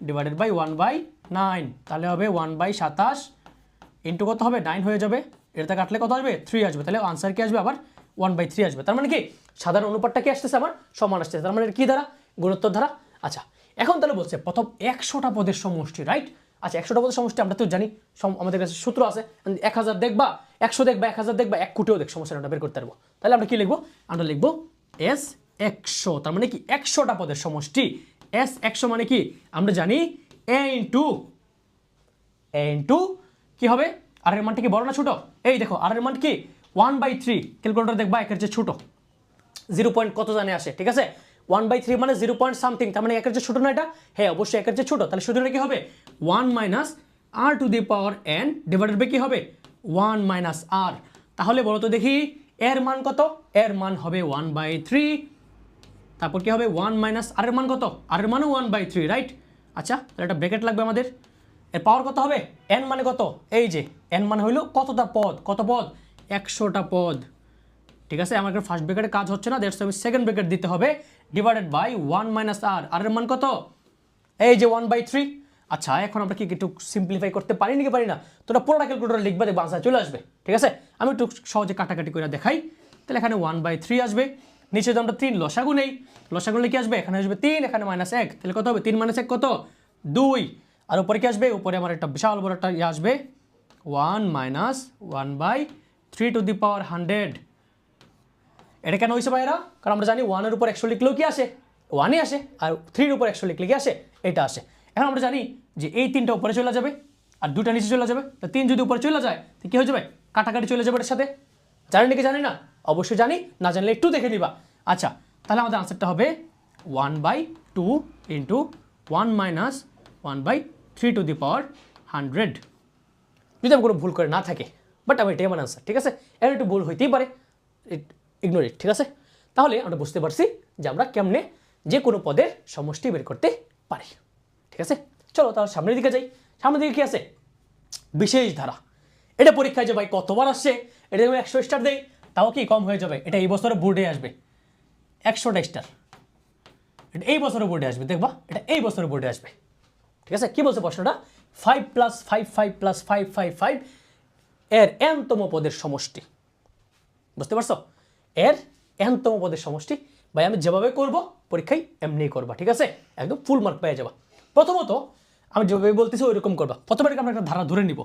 ডিভাইডেড বাই 1/9, তাহলে হবে 1/27 ইন্টু কত হবে 9 হয়ে যাবে, এটা কাটলে কত আসবে 3 আসবে, তাহলে আনসার কি আসবে আবার 1/3 আসবে। তার মানে কি সাধারণ অনুপাতটা কি আসতেছে আমার সমান আসতেছে, তার মানে কি দ্বারা, গুণোত্তর দ্বারা। আচ্ছা, এখন তাহলে বলছে প্রথম 100টা পদের সমষ্টি, রাইট? আচ্ছা, 100টা পদের সমষ্টি আমরা তো জানি, আমাদের কাছে সূত্র আছে, 1000 দেখবা 100 দেখবা 1000 দেখবা 1 কোটিও দেখ, সমস্যাটা বের করতে পারবো। তাহলে আমরা কি লিখবো, আমরা লিখবো এস 100, তার মানে কি 100টা পদের সমষ্টি। এস 100 মানে কি আমরা জানি এ ইন্টু কি হবে, আর এর মানটা কি বড় না ছোট, এই দেখো আর এর মান কি 1/3, ক্যালকুলেটর দেখবা একের চেয়ে ছোট, 0 পয়েন্ট কত জানে আসে, ঠিক আছে 1/3 মানে 0 পয়েন্ট সামথিং, তার মানে একের চেয়ে ছোট না এটা, হ্যাঁ অবশ্যই একের চেয়ে ছোট, তাহলে সূত্রটা কি হবে 1 minus r to the power n divided by কি হবে 1 মাইনাস r। তাহলে বলো তো দেখি এর মান কত, এর মান হবে 1/3, তারপর কি হবে 1 মাইনাস আর এর মান কত, আর এর মানও 1/3, রাইট? আচ্ছা, তাহলে একটা ব্র্যাকেট লাগবে আমাদের, এর পাওয়ার কত হবে, n মানে কত, এই যে n মানে হইলো কতটা পদ, কত পদ 100টা পদ, ঠিক আছে। আমার ফার্স্ট ব্র্যাকেটে কাজ হচ্ছে না, দ্যাটস আমি সেকেন্ড ব্র্যাকেট দিতে হবে, ডিভাইডেড বাই 1 মাইনাস আর, আর এর মান কত এই যে 1/3। আচ্ছা, এখন আমরা কি একটু সিম্পলিফাই করতে পারি নাকি পারি না, তোরা পুরোটা ক্যালকুলেটরে লিখবে, দেখবে আনসার চলে আসবে, ঠিক আছে। আমি একটু সহজে কাটাকাটি করে দেখাই, তাহলে এখানে 1/3 আসবে, নিচে যদি আমরা 3 লসাগু নেই, লসাগু নিলে কি আসবে, এখানে আসবে 3, এখানে -1, তাহলে কত হবে 3 - 1 কত 2, আর উপরে কি আসবে, উপরে আমার একটা বিশাল বড় একটা ইয়ে আসবে 1 মাইনাস 1/3 টু দি পাওয়ার 100। এটা কেন হয়েছে ভাইরা, কারণ আমরা জানি 1 এর উপর 100 লিখলেও কি আসে 1ই আসে, আর 3 এর উপর 100 লিখলে কি আসে এটা আসে। এখন আমরা জানি যে এই 3টা উপরে চলে যাবে আর 2টা নিচে চলে যাবে, তো 3 যদি উপরে চলে যায় তো কি হয়ে যাবে, কাটাকাটি চলে যাবে এর সাথে, জানি নাকি জানি না, অবশ্যই জানি, না জানলে একটু দেখে নিবা। আচ্ছা, তাহলে আমাদের আনসারটা হবে 1/2 ইন্টু 1 মাইনাস 1/3 টু দি পাওয়ার 100, যদি আমি কোনো ভুল করে না থাকে, বাট আমি এটাই আমার আনসার, ঠিক আছে। এর একটু ভুল হইতেই পারে, ইগনোর ইট, ঠিক আছে। তাহলে আমরা বুঝতে পারছি যে আমরা কেমনে যে কোনো পদের সমষ্টি বের করতে পারি, ঠিক আছে। চলো তাহলে সামনের দিকে যাই, সামনের দিকে কি আছে, বিশেষ ধারা। এটা পরীক্ষায় যে ভাই কতবার আসছে, এটা যদি 100 স্টার দেই তাও কি কম হয়ে যাবে, এটা এই বছরে বোর্ডে আসবে 100টা স্টার, এটা এই বছরে বোর্ডে আসবে, দেখবা এটা এই বছরে বোর্ডে আসবে, ঠিক আছে। কি বলছে প্রশ্নটা, 5 + 5 5 + 5 5 5 এর n তম পদের সমষ্টি, বুঝতে পারছো, এর n তম পদের সমষ্টি। ভাই আমি যেভাবে করব পরীক্ষায় এমনি করবা, ঠিক আছে, একদম ফুল মার্ক পেয়ে যাবা। প্রথমত আমি যেভাবে বলতেছি ওইরকম করবা। প্রথমে আমরা একটা ধারা ধরে নিব,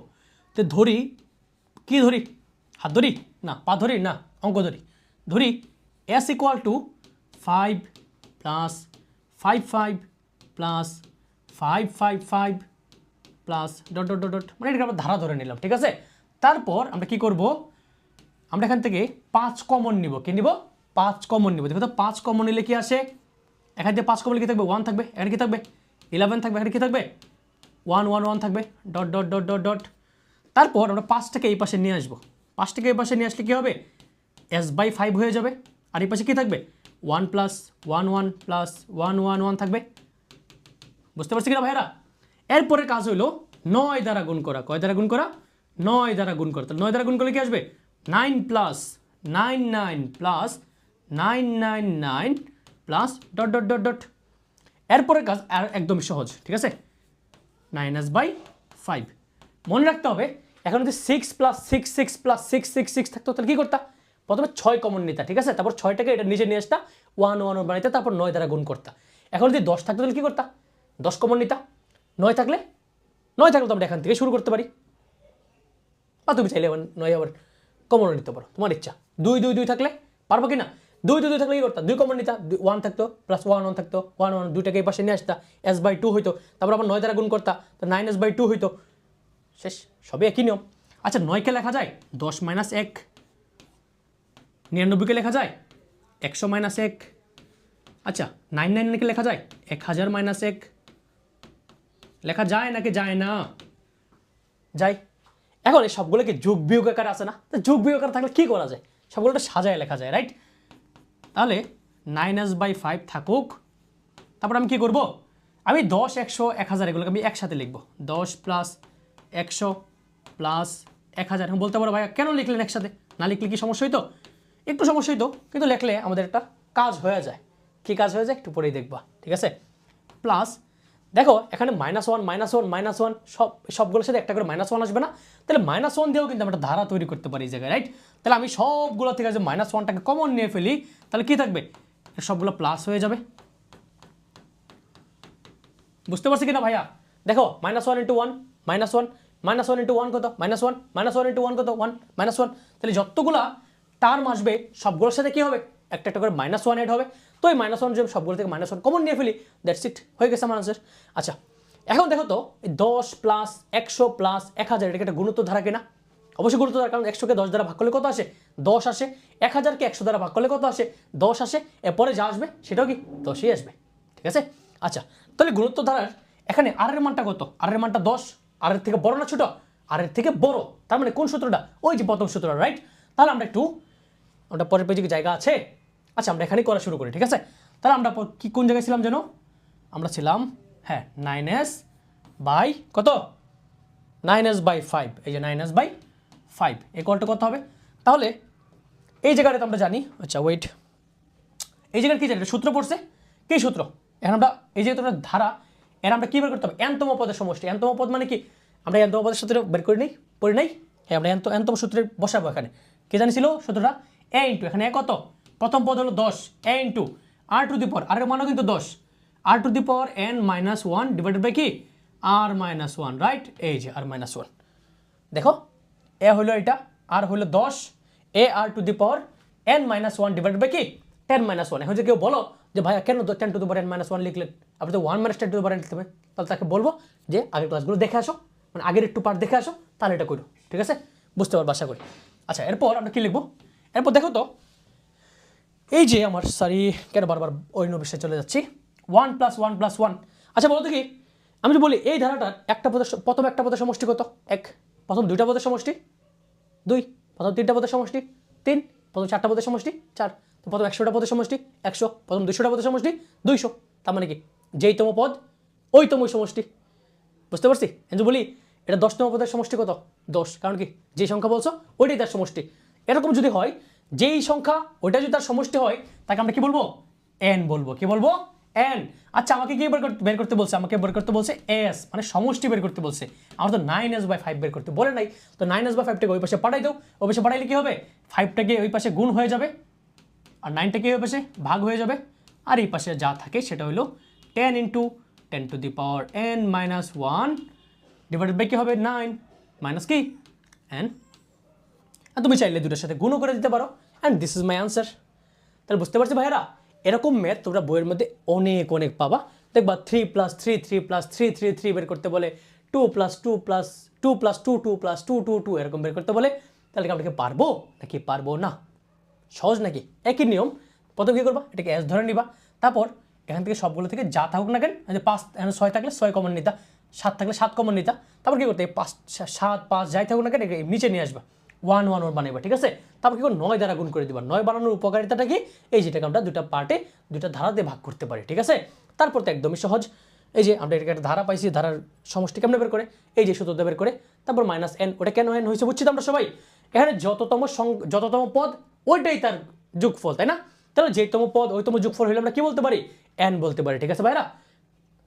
তো ধরি কি ধরি, হাত ধরি না, পা ধরি না, অঙ্ক ধরি, ধরি s = 5 + 5 5 + 5 5 5 plus dot dot dot dot, মানে এটা আমরা ধারা ধরে নিলাম, ঠিক আছে। তারপর আমরা কি করব, আমরা এখান থেকে 5 কমন নিব, কি নিব 5 কমন নিব। দেখো তো 5 কমন নিলে কি আসে, এখান থেকে 5 কমন কি থাকবে 1 থাকবে, এখানে কি থাকবে 11 থাকবে, এখানে কি থাকবে 1 1 1 থাকবে, dot dot dot dot dot. তারপর আমরা 5টাকে এই পাশে নিয়ে আসবো, 5টাকে এই পাশে নিয়ে আসলে কি হবে s/5 হয়ে যাবে, আর এই পাশে কি থাকবে 1 + 1 1 + 1 1 1 থাকবে, বুঝতে পারছি কিনা ভাইরা। এরপরে কাজ হইলো 9 দ্বারা গুণ করা, কয় দ্বারা গুণ করা 9 দ্বারা গুণ করা, তাহলে 9 দ্বারা গুণ করলে কি আসবে 9 + 99 + 999 plus dot dot dot dot. এরপরের কাজ আর একদম সহজ, ঠিক আছে, -/5। মনে রাখতে হবে এখন যদি 6 + 6 6 + 6 6 6 থাকতো তাহলে কি করতা, প্রথমে 6 কমন নিতা, ঠিক আছে, তারপর 6টাকে এটা নিচে নিয়ে আসতা 1 1 1 বানাইতে, তারপর 9 দ্বারা গুণ করতা। এখন যদি 10 থাকতো তাহলে কি করতা, 10 কমন নিতা, 9 থাকলে তো আমরা এখান থেকে শুরু করতে পারি, বা তুমি চাইলে 9 আবার কমন নিতে পারো, তোমার ইচ্ছা। 2 2 2 থাকলে পারবো কি না, 2 2 2 থাকলে কি করতা, 2 কমন নিতা, 1 থাকতো প্লাস 1 1 থাকতো, 1 1 2টাকে এই পাশে নিয়ে আসতা, s/2 হইতো, তারপর আবার 9 দ্বারা গুণ করতা, তো 9s/2 হইতো, শেষ, সবই একই নিয়ম। আচ্ছা 9কে লেখা যায় 10 মাইনাস 1, 99কে লেখা যায় 100 মাইনাস 1, আচ্ছা 999কে লেখা যায় 1000 মাইনাস 1, লেখা যায় নাকি যায় না? যায়। এখন এই সবগুলোকে যোগ বিয়োগ আকারে আছে না, তো যোগ বিয়োগ আকারে থাকলে কী করা যায়? সবগুলো সাজায় লেখা যায়, রাইট? তাহলে 9s/5 থাকুক, তারপর আমি কি করব? আমি 10, 100, 1000 এগুলোকে আমি একসাথে লিখব। 10 প্লাস 100 প্লাস 1000। এখন বলতে পারো ভাইয়া কেন লিখলেন একসাথে? না লিখলে কি সমস্যা হইতো? একটু সমস্যা হইতো, কিন্তু লিখলে আমাদের একটা কাজ হয়ে যায়। কি কাজ হয়ে যায় একটু পরেই দেখবা, ঠিক আছে? প্লাস দেখো এখানে -1 -1 সবগুলোর সাথে একটা করে -1 আসবে না? তাহলে -1 দিয়েও কিন্তু আমরা একটা ধারা তৈরি করতে পারি এই জায়গায়, রাইট? তাহলে আমি সবগুলো থেকে যে -1টাকে কমন নিয়ে ফেলি, তাহলে কি থাকবে? সবগুলো প্লাস হয়ে যাবে। বুঝতে পারছি কিনা ভাইয়া? দেখো -1 × 1 -1, -1 × 1 কত? -1, -1 × 1 কত? 1, -1। তাহলে যতগুলা টার্ম আসবে সবগুলোর সাথে কি হবে? একটা একটা করে -1 এড হবে। তো এই -1 যদি সবগুলো থেকে -1 কমন নিয়ে ফেলি, দ্যাটস ইট, হয়ে গেছে আমার আনসার। আচ্ছা এখন দেখো তো 10 প্লাস 100 প্লাস 1000 এটা একটা গুণিত ধারা কিনা? অবশ্যই গুণিত ধারা, কারণ 100কে 10 দ্বারা ভাগ করলে কত আসে? 10 আসে। 1000কে 100 দ্বারা ভাগ করলে কত আসে? 10 আসে। এরপরে যা আসবে সেটাও কি 10ই আসবে, ঠিক আছে? আচ্ছা তাহলে গুণিত ধারার এখানে আর এর মানটা কত? আর এর মানটা 10। আর এর থেকে বড় না ছোট? আর এর থেকে বড়। তার মানে কোন সূত্রটা? ওই যে প্রথম সূত্রটা, রাইট? তাহলে আমরা পরের পেজে কি জায়গা আছে? আচ্ছা আমরা এখানেই করা শুরু করি, ঠিক আছে? তাহলে আমরা কি কোন জায়গায় ছিলাম যেন? আমরা ছিলাম, হ্যাঁ, 9s বাই কত? 9s/5। এই যে 9s/5 ইকুয়ালটা কত হবে? তাহলে এই জায়গাটা তো আমরা জানি। আচ্ছা ওয়েট, এই জায়গায় কি জানি? সূত্র পড়ছে, কি সূত্র? এখন আমরা এই যে তোমরা ধারা, এর আমরা কী বের করতে হবে? n তম পদের সমষ্টি। n তম পদ মানে কি? আমরা n তম পদের সূত্র বের করে নিই, পড়ি নাই? হ্যাঁ আমরা n তম সূত্রে বসাবো। এখানে কে জানিছিল সূত্রটা? a ইন্টু, এখানে কত? প্রথম পদ হলো 10, a into r to the power, r এর মানও কিন্তু 10, r to the power n-1 divided by কি? r-1, right? এই যে r-1। দেখো এ হলো এটা, আর হলো 10, a r to the power n-1 divided by কি? 10-1। এখন যে কেউ বলো যে ভাইয়া কেন 10 টু দি পাওয়ার n-1 লিখলেন? আপনি তো 1 - 10 টু দি পাওয়ার লিখতে হবে। তাহলে তাকে বলবো যে আগের ক্লাসগুলো দেখে আসো, মানে আগের একটু পার্ট দেখে আসো, তাহলে এটা করো, ঠিক আছে? বুঝতে পারবো আশা করি। আচ্ছা এরপর আমরা কি লিখবো? এরপর দেখো তো এই যে আমার সরি কেন বারবার অন্য বিষয়ে চলে যাচ্ছি। 1 + 1 + 1। আচ্ছা বলো তো কি, আমি যদি বলি এই ধারাটার একটা পদের প্রথম একটা পদের সমষ্টি কত? 1। প্রথম দুইটা পদের সমষ্টি 2। প্রথম তিনটা পদের সমষ্টি 3। প্রথম চারটা পদের সমষ্টি 4। তো প্রথম 100টা পদের সমষ্টি 100। প্রথম 200টা পদের সমষ্টি 200। তার মানে কি যেই তম পদ ওই তমই সমষ্টি। বুঝতে পারছি? কিন্তু বলি এটা 10তম পদের সমষ্টি কত? 10। কারণ কি যে সংখ্যা বলছো ওইটাই তার সমষ্টি। এরকম যদি হয় যেই সংখ্যা ওইটা যদি তার সমষ্টি হয়, তাকে আমরা কি বলবো? n বলবো। কি বলবো? n। আচ্ছা আমাকে কি বের করতে বলছে? আমাকে বের করতে বলছে s, মানে সমষ্টি বের করতে বলছে। আমার তো 9s/5 বের করতে বলে নাই। তো 9s/5টাকে ওই পাশে পাঠাই দাও। ওই পাশে পাঠাইলে কি হবে? 5টাকে ওই পাশে গুণ হয়ে যাবে, আর 9টাকে ওই পাশে ভাগ হয়ে যাবে, আর এই পাশে যা থাকে সেটা হলো 10 × 10 to the power n-1 divided by কি হবে? 9 মাইনাস কি n। আর তুমি চাইলে দুটোর সাথে গুণও করে দিতে পারো, and this is my answer. তাহলে বুঝতে পারছি ভাইয়েরা, এরকম ম্যাথ তোমরা বইয়ের মধ্যে অনেক অনেক পাবা। দেখবা 3 + 3 3 + 3 3 3 বের করতে বলে, 2 + 2 + 2 + 2 2 + 2 2 2 এরকম বের করতে বলে। তাহলে আমরা কি পারবো নাকি পারবো না? সহজ নাকি? একই নিয়ম। প্রথমে কী করবা? এটাকে s ধরে নিবা, তারপর এখান থেকে সবগুলো থেকে যা থাকুক না কেন, 5 এখানে 6 থাকলে 6 কমন নিতা, 7 থাকলে 7 কমন নিতা। তারপর কী করতে? 5 7 5 যাই থাকুক না কেন নিচে নিয়ে আসবা, 1 1 1 বানাইবা, ঠিক আছে? তারপর কি 9 দ্বারা গুণ করে দিবা। 9 বানানোর উপকারিতাটা কি? এই যেটাকে আমরা দুটা পার্টে দুটা ধারাতে ভাগ করতে পারি, ঠিক আছে? তারপর তো একদমই সহজ। এই যে আমরা এটাকে একটা ধারা পাইছি, ধারার সমষ্টি কেমন বের করে? এই যে সূত্রটা বের করে, তারপর -n। ওটা কেন n হয়েছে বুঝছি তো আমরা সবাই? এখানে যততম পদ ওইটাই তার যোগফল, তাই না? তাহলে যেতম পদ ওইতম যোগফল হলে আমরা কি বলতে পারি? n বলতে পারি, ঠিক আছে ভাইরা?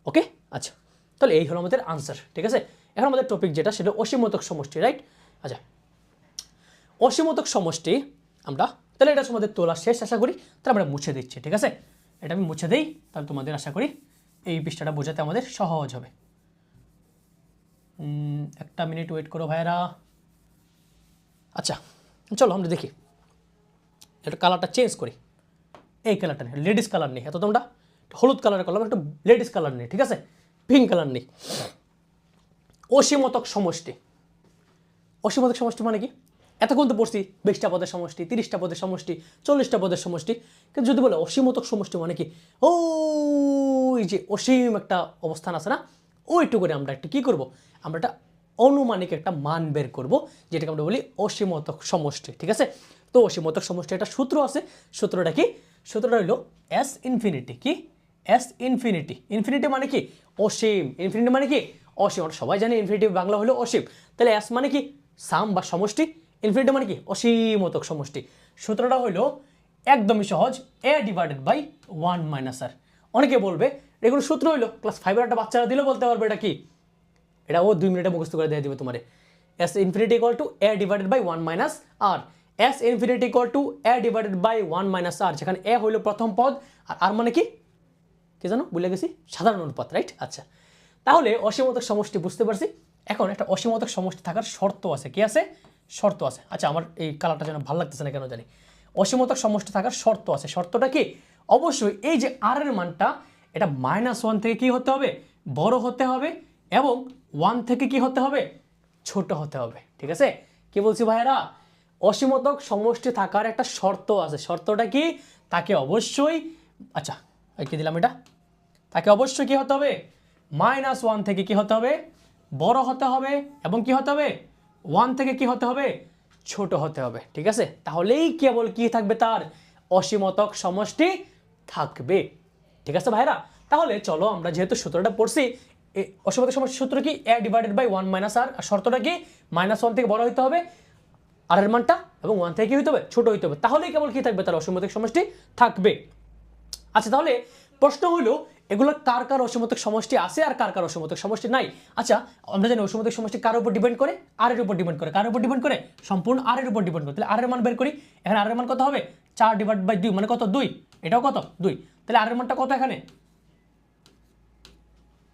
ওকে আচ্ছা, তাহলে এই হলো আমাদের আনসার, ঠিক আছে? এখন আমাদের টপিক যেটা সেটা অসীমতক সমষ্টি, রাইট? আচ্ছা অসীমতক সমষ্টি আমরা তাহলে এটা তোমাদের তোলা শেষ আশা করি। তাহলে আমরা মুছে দিচ্ছি, ঠিক আছে? এটা আমি মুছে দিই, তাহলে তোমাদের আশা করি এই পৃষ্ঠাটা বোঝাতে আমাদের সহজ হবে। একটা মিনিট ওয়েট করো ভাইরা। আচ্ছা চলো আমরা দেখি, একটু কালারটা চেঞ্জ করি। এই কালারটা নেই, লেডিস কালার নেই, এত তোমরা হলুদ কালার করলাম, একটু লেডিস কালার নেই, ঠিক আছে? পিঙ্ক কালার নেই। অসীমতক সমষ্টি, অসীমতক সমষ্টি মানে কি? এতক্ষণ তো পড়ছি 20টা পদের সমষ্টি, 30টা পদের সমষ্টি, 40টা পদের সমষ্টি, কিন্তু যদি বলে অসীমতক সমষ্টি মানে কি, ওই যে অসীম একটা অবস্থান আছে না, ওইটুকু করে আমরা একটু কী করব, আমরা একটা অনুমানিক একটা মান বের করব, যেটাকে আমরা বলি অসীমতক সমষ্টি। ঠিক আছে, তো অসীমতক সমষ্টি একটা সূত্র আছে, সূত্রটা কি? সূত্রটা হলো এস ইনফিনিটি। কি? S infinity. ইনফিনিটি মানে কি? অসীম। ইনফিনিটি মানে কি? অসীম। আমরা সবাই জানি ইনফিনিটি বাংলা হলো অসীম, তাহলে এস মানে কি? সাম বা সমষ্টি। ইনফিনিটি মানে কি? অসীমতক সমষ্টি। সূত্রটা হলো একদমই সহজ, এ ডিভাইডেড বাই 1 মাইনাস আর। অনেকে বলবে এগুলো সূত্র হইলো, ক্লাস 5-এর একটা বাচ্চারা দিলেও বলতে পারবে এটা কি, এটা ও 2 মিনিটে মুখস্থ করে দিয়ে দিবে তোমারে। S infinity equal to a divided by 1 minus r. S infinity equal to a divided by 1 minus r, যেখানে এ হইলো প্রথম পদ আর আর মানে কি জানো, ভুলে গেছি, সাধারণ অনুপাত, রাইট? আচ্ছা, তাহলে অসীমতক সমষ্টি বুঝতে পারছি। এখন একটা অসীমতক সমষ্টি থাকার শর্ত আছে। কি আছে? শর্ত আছে। আচ্ছা, আমার এই কালারটা যেন ভালো লাগতেছে না কেন জানি। অসীমতক সমষ্টি থাকার শর্ত আছে। শর্তটা কি? অবশ্যই এই যে আর এর মানটা, এটা -1 থেকে কি হতে হবে? বড় হতে হবে, এবং 1 থেকে কি হতে হবে? ছোট হতে হবে। ঠিক আছে, কি বলছি ভাইয়েরা? অসীমতক সমষ্টি থাকার একটা শর্ত আছে। শর্তটা কি? তাকে অবশ্যই, আচ্ছা কি দিলাম এটা, তাকে অবশ্যই কি হতে হবে? -1 থেকে কি হতে হবে? বড় হতে হবে, এবং কি হতে হবে? 1 থেকে কি হতে হবে? ছোট হতে হবে। ঠিক আছে, তাহলেই কেবল কি থাকবে? তার অসীমতক সমষ্টি থাকবে। ঠিক আছে ভাইরা, তাহলে চলো আমরা যেহেতু সূত্রটা পড়ছি, অসীমতক সমষ্টির সূত্র কি? এ ডিভাইডেড বাই 1 মাইনাস আর। শর্তটা কি? -1 থেকে বড় হইতে হবে আর এর মানটা, এবং 1 থেকে কি হইতে হবে? ছোট হইতে হবে। তাহলেই কেবল কি থাকবে? তার অসীমতক সমষ্টি থাকবে। আচ্ছা, তাহলে প্রশ্ন হলো এগুলো কার কার অসীমতক সমষ্টি আছে আর কার কার অসীমতক সমষ্টি নাই। আচ্ছা, আমরা জানি অসীমতক সমষ্টি কার উপর ডিপেন্ড করে? আর এর উপর ডিপেন্ড করে। কার উপর ডিপেন্ড করে? সম্পূর্ণ আর এর উপর ডিপেন্ড করে। তাহলে আর এর মান বের করি। এখানে আর এর মান কত হবে? 4 ডিভাইড বাই 2 মানে কত? 2। এটাও কত? 2। তাহলে আর এর মানটা কত? এখানে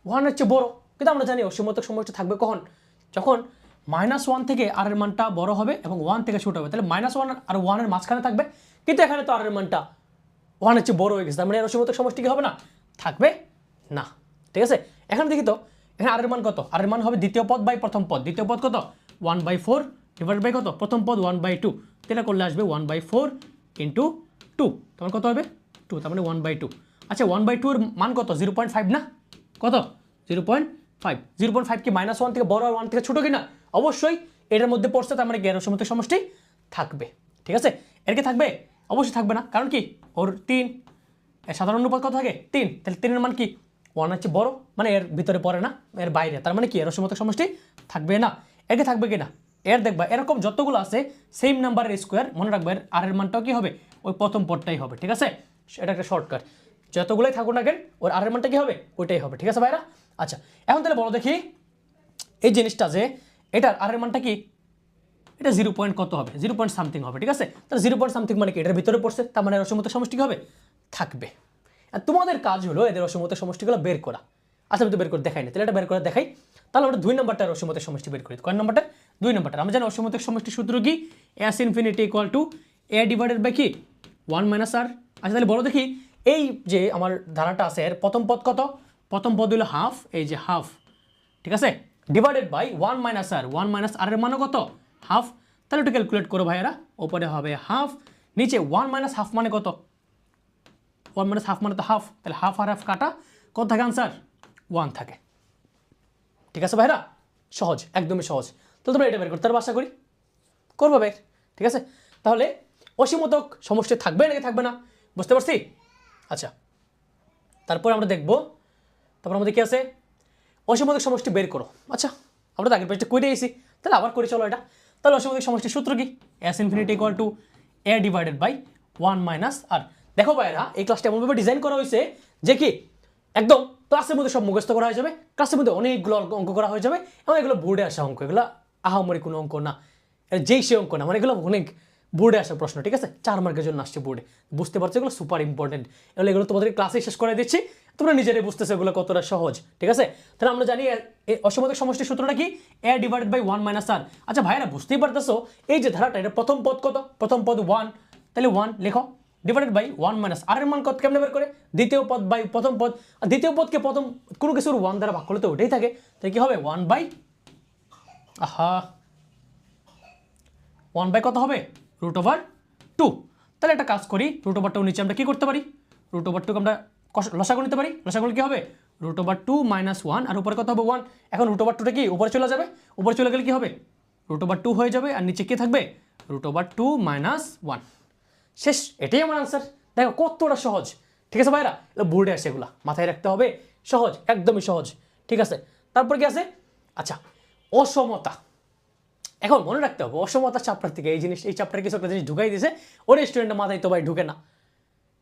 1 এর চেয়ে বড়। কিন্তু আমরা জানি অসীমতক সমষ্টি থাকবে কখন? যখন -1 থেকে আর এর মানটা বড় হবে এবং 1 থেকে ছোট হবে। তাহলে -1 আর 1 এর মাঝখানে থাকবে, কিন্তু এখানে তো আর এর মানটা 1 এর চেয়ে বড় হয়ে গেছে, তার মানে এর অসীমতক সমষ্টি কি হবে না? থাকবে না। ঠিক আছে, এখানে দেখি তো, এখানে আর এর মান কত? আর এর মান হবে দ্বিতীয় পদ বাই প্রথম পদ। দ্বিতীয় পদ কত? 1/4 ডিভাইড বাই কত? প্রথম পদ 1/2। এটা করলে আসবে 1/4 ইন্টু 2, তোমার কত হবে? 2, তার মানে 1/2। আচ্ছা, 1/2 এর মান কত? 0.5 না? কত? 0.5। 0.5 কি -1 থেকে বড় আর 1 থেকে ছোট কিনা? অবশ্যই এটার মধ্যে পড়ছে, তার মানে এর অসীমতক সমষ্টি থাকবে। ঠিক আছে, এর কি থাকবে? অবশ্যই থাকবে না, কারণ কি? ওর 3, এর সাধারণ অনুপাত কত থাকে? 3। তাহলে 3 এর মান কি? 1 এর চেয়ে বড়, মানে এর ভিতরে পড়ে না, এর বাইরে, তার মানে কি? এর অসীমতক সমষ্টি থাকবে না। এর কি থাকবে কিনা? এর দেখবা এরকম যতগুলো আছে সেম নাম্বারের স্কোয়ার, মনে রাখবে আর এর মানটাও কি হবে? ওই প্রথম পদটাই হবে। ঠিক আছে, এটা একটা শর্টকাট। যতগুলোই থাকুক না কেন, ওর আর এর মানটা কি হবে? ওইটাই হবে। ঠিক আছে ভাইরা? আচ্ছা, এখন তাহলে বলো দেখি, এই জিনিসটা যে এটার আর এর মানটা কি? এটা 0 পয়েন্ট কত হবে? 0 পয়েন্ট সামথিং হবে। ঠিক আছে, তাহলে 0 পয়েন্ট সামথিং মানে কি? এটার ভিতরে পড়ছে, তার মানে অসীমতক সমষ্টি কি হবে? থাকবে। আর তোমাদের কাজ হলো এদের অসীমতক সমষ্টিগুলো বের করা। আচ্ছা, আমি তো বের করে দেখাই না, তাহলে এটা বের করে দেখাই। তাহলে আমরা 2 নম্বরটার অসীমতক সমষ্টি বের করি। কয় নম্বরটা? 2 নম্বরটা। আমরা জানি অসীমতক সমষ্টির সূত্র কি? S infinity equal to a divided by কি? 1 মাইনাস আর। আচ্ছা, তাহলে বলো দেখি, এই যে আমার ধারাটা আছে এর প্রথম পদ কত? প্রথম পদ হলো হাফ, এই যে হাফ। ঠিক আছে, divided by 1 minus r. 1 minus r এর মানও কত? হাফ। তাহলে একটু ক্যালকুলেট করো ভাইয়েরা, ওপরে হবে হাফ, নিচে 1 মাইনাস হাফ মানে কত? 1 মাইনাস হাফ মানে তো হাফ, তাহলে হাফ আর হাফ কাটা, কত থাকে আনসার? 1 থাকে। ঠিক আছে ভাইরা, সহজ, একদমই সহজ। তো তোমরা এটা বের করতে পারবে, আশা করি করবো বের। ঠিক আছে, তাহলে অসীমতক সমষ্টি থাকবে নাকি থাকবে না? বুঝতে পারছি? আচ্ছা, তারপর আমরা দেখবো, তারপর আমাদের কি আছে? অসীমতক সমষ্টি বের করো। আচ্ছা, আমরা তো আগের পেজটা করে দিয়েছি, তাহলে আবার করি চলো এটা। তাহলে অসীমতক সমষ্টির সূত্র কি? S infinity equal to a divided by 1 minus r. দেখো ভাইরা, এই ক্লাসটা এমনভাবে ডিজাইন করা হয়েছে যে কি একদম ক্লাসের মধ্যে সব মুখস্থ করা হয়ে যাবে, ক্লাসের মধ্যে অনেকগুলো অঙ্ক করা হয়ে যাবে, এবং এগুলো বোর্ডে আসা অঙ্ক, এগুলো আহামরি কোনো অঙ্ক না, যেই সে অঙ্ক না, মানে এগুলো অনেক বোর্ডে আসা প্রশ্ন। ঠিক আছে, 4 মার্কের জন্য আসছে বোর্ডে, বুঝতে পারছো? এগুলো সুপার ইম্পর্টেন্ট। এগুলো তোমাদের ক্লাসে শেষ করে দিচ্ছি, তোমরা নিজেরাই বুঝতেছো এগুলো কতটা সহজ। ঠিক আছে, তাহলে আমরা জানি অসীমতক সমষ্টির সূত্রটা কি? এ ডিভাইডেড বাই 1 মাইনাস আর। আচ্ছা ভাইরা, বুঝতেই পারতেছো এই যে ধারাটা, এটা প্রথম পদ কত? প্রথম পদ 1, তাহলে 1 লেখো, ডিভাইডেড বাই 1 মাইনাস আর এর মান কত? কেমনে বের করে? দ্বিতীয় পদ বাই প্রথম পদ, আর দ্বিতীয় পদকে প্রথম কোনো কিছুর 1 দ্বারা ভাগ করলে তো ওটাই থাকে, তাহলে কি হবে? 1 বাই, আহা ওয়ান বাই কত হবে √2। তাহলে একটা কাজ করি, √2 নিচে আমরা কি করতে পারি, √2 আমরা লসাগু নিতে পারি। লসাগু কি হবে √2 - 1 আর উপরে কত হবে 1। এখন √2টা কি উপরে চলে যাবে, উপরে চলে গেলে কি হবে √2 হয়ে যাবে আর নিচে কি থাকবে √2 - 1। শেষ, এটাই আমার আনসার। দেখো কতটা সহজ, ঠিক আছে ভাইরা, বোর্ডে আসে এগুলা মাথায় রাখতে হবে, সহজ, একদমই সহজ, ঠিক আছে। তারপর কি আছে, আচ্ছা অসমতা। এখন মনে রাখতে হবে অসমতার চ্যাপ্টার থেকে এই চ্যাপ্টারে কিছু একটা জিনিস ঢুকাই দিয়েছে, ওর স্টুডেন্টের মাথায় তো ভাই ঢুকে না,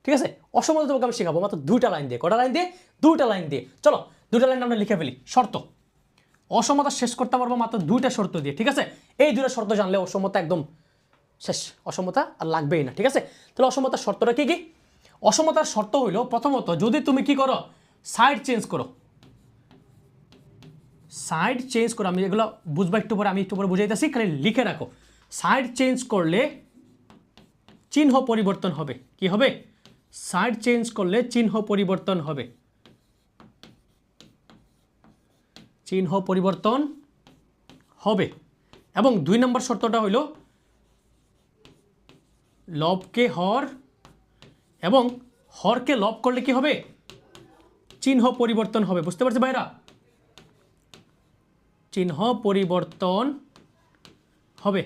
ঠিক আছে। অসমতা তোমাকে আমি শেখাবো মাত্র 2টা লাইন দিয়ে। কটা লাইন দিয়ে, 2টা লাইন দিয়ে। চলো 2টা লাইন আমরা লিখে ফেলি। শর্ত, অসমতা শেষ করতে পারবো মাত্র 2টা শর্ত দিয়ে, ঠিক আছে। এই 2টা শর্ত জানলে অসমতা একদম শেষ, অসমতা আর লাগবেই না, ঠিক আছে। তাহলে অসমতার শর্তটা কি কি, অসমতার শর্ত হইলো প্রথমত যদি তুমি কি করো সাইড চেঞ্জ করো, সাইড চেঞ্জ করো, আমি এগুলো বুঝবো একটু পরে, আমি একটু পরে বুঝাইতেছি, খালি লিখে রাখো। সাইড চেঞ্জ করলে চিহ্ন পরিবর্তন হবে, কি হবে, সাইড চেঞ্জ করলে চিহ্ন পরিবর্তন হবে, চিহ্ন পরিবর্তন হবে। এবং 2 নম্বর শর্তটা হইল লবকে হর এবং হরকে লব করলে কি হবে, চিহ্ন পরিবর্তন হবে। বুঝতে পারছি ভাইরা, চিহ্ন পরিবর্তন হবে।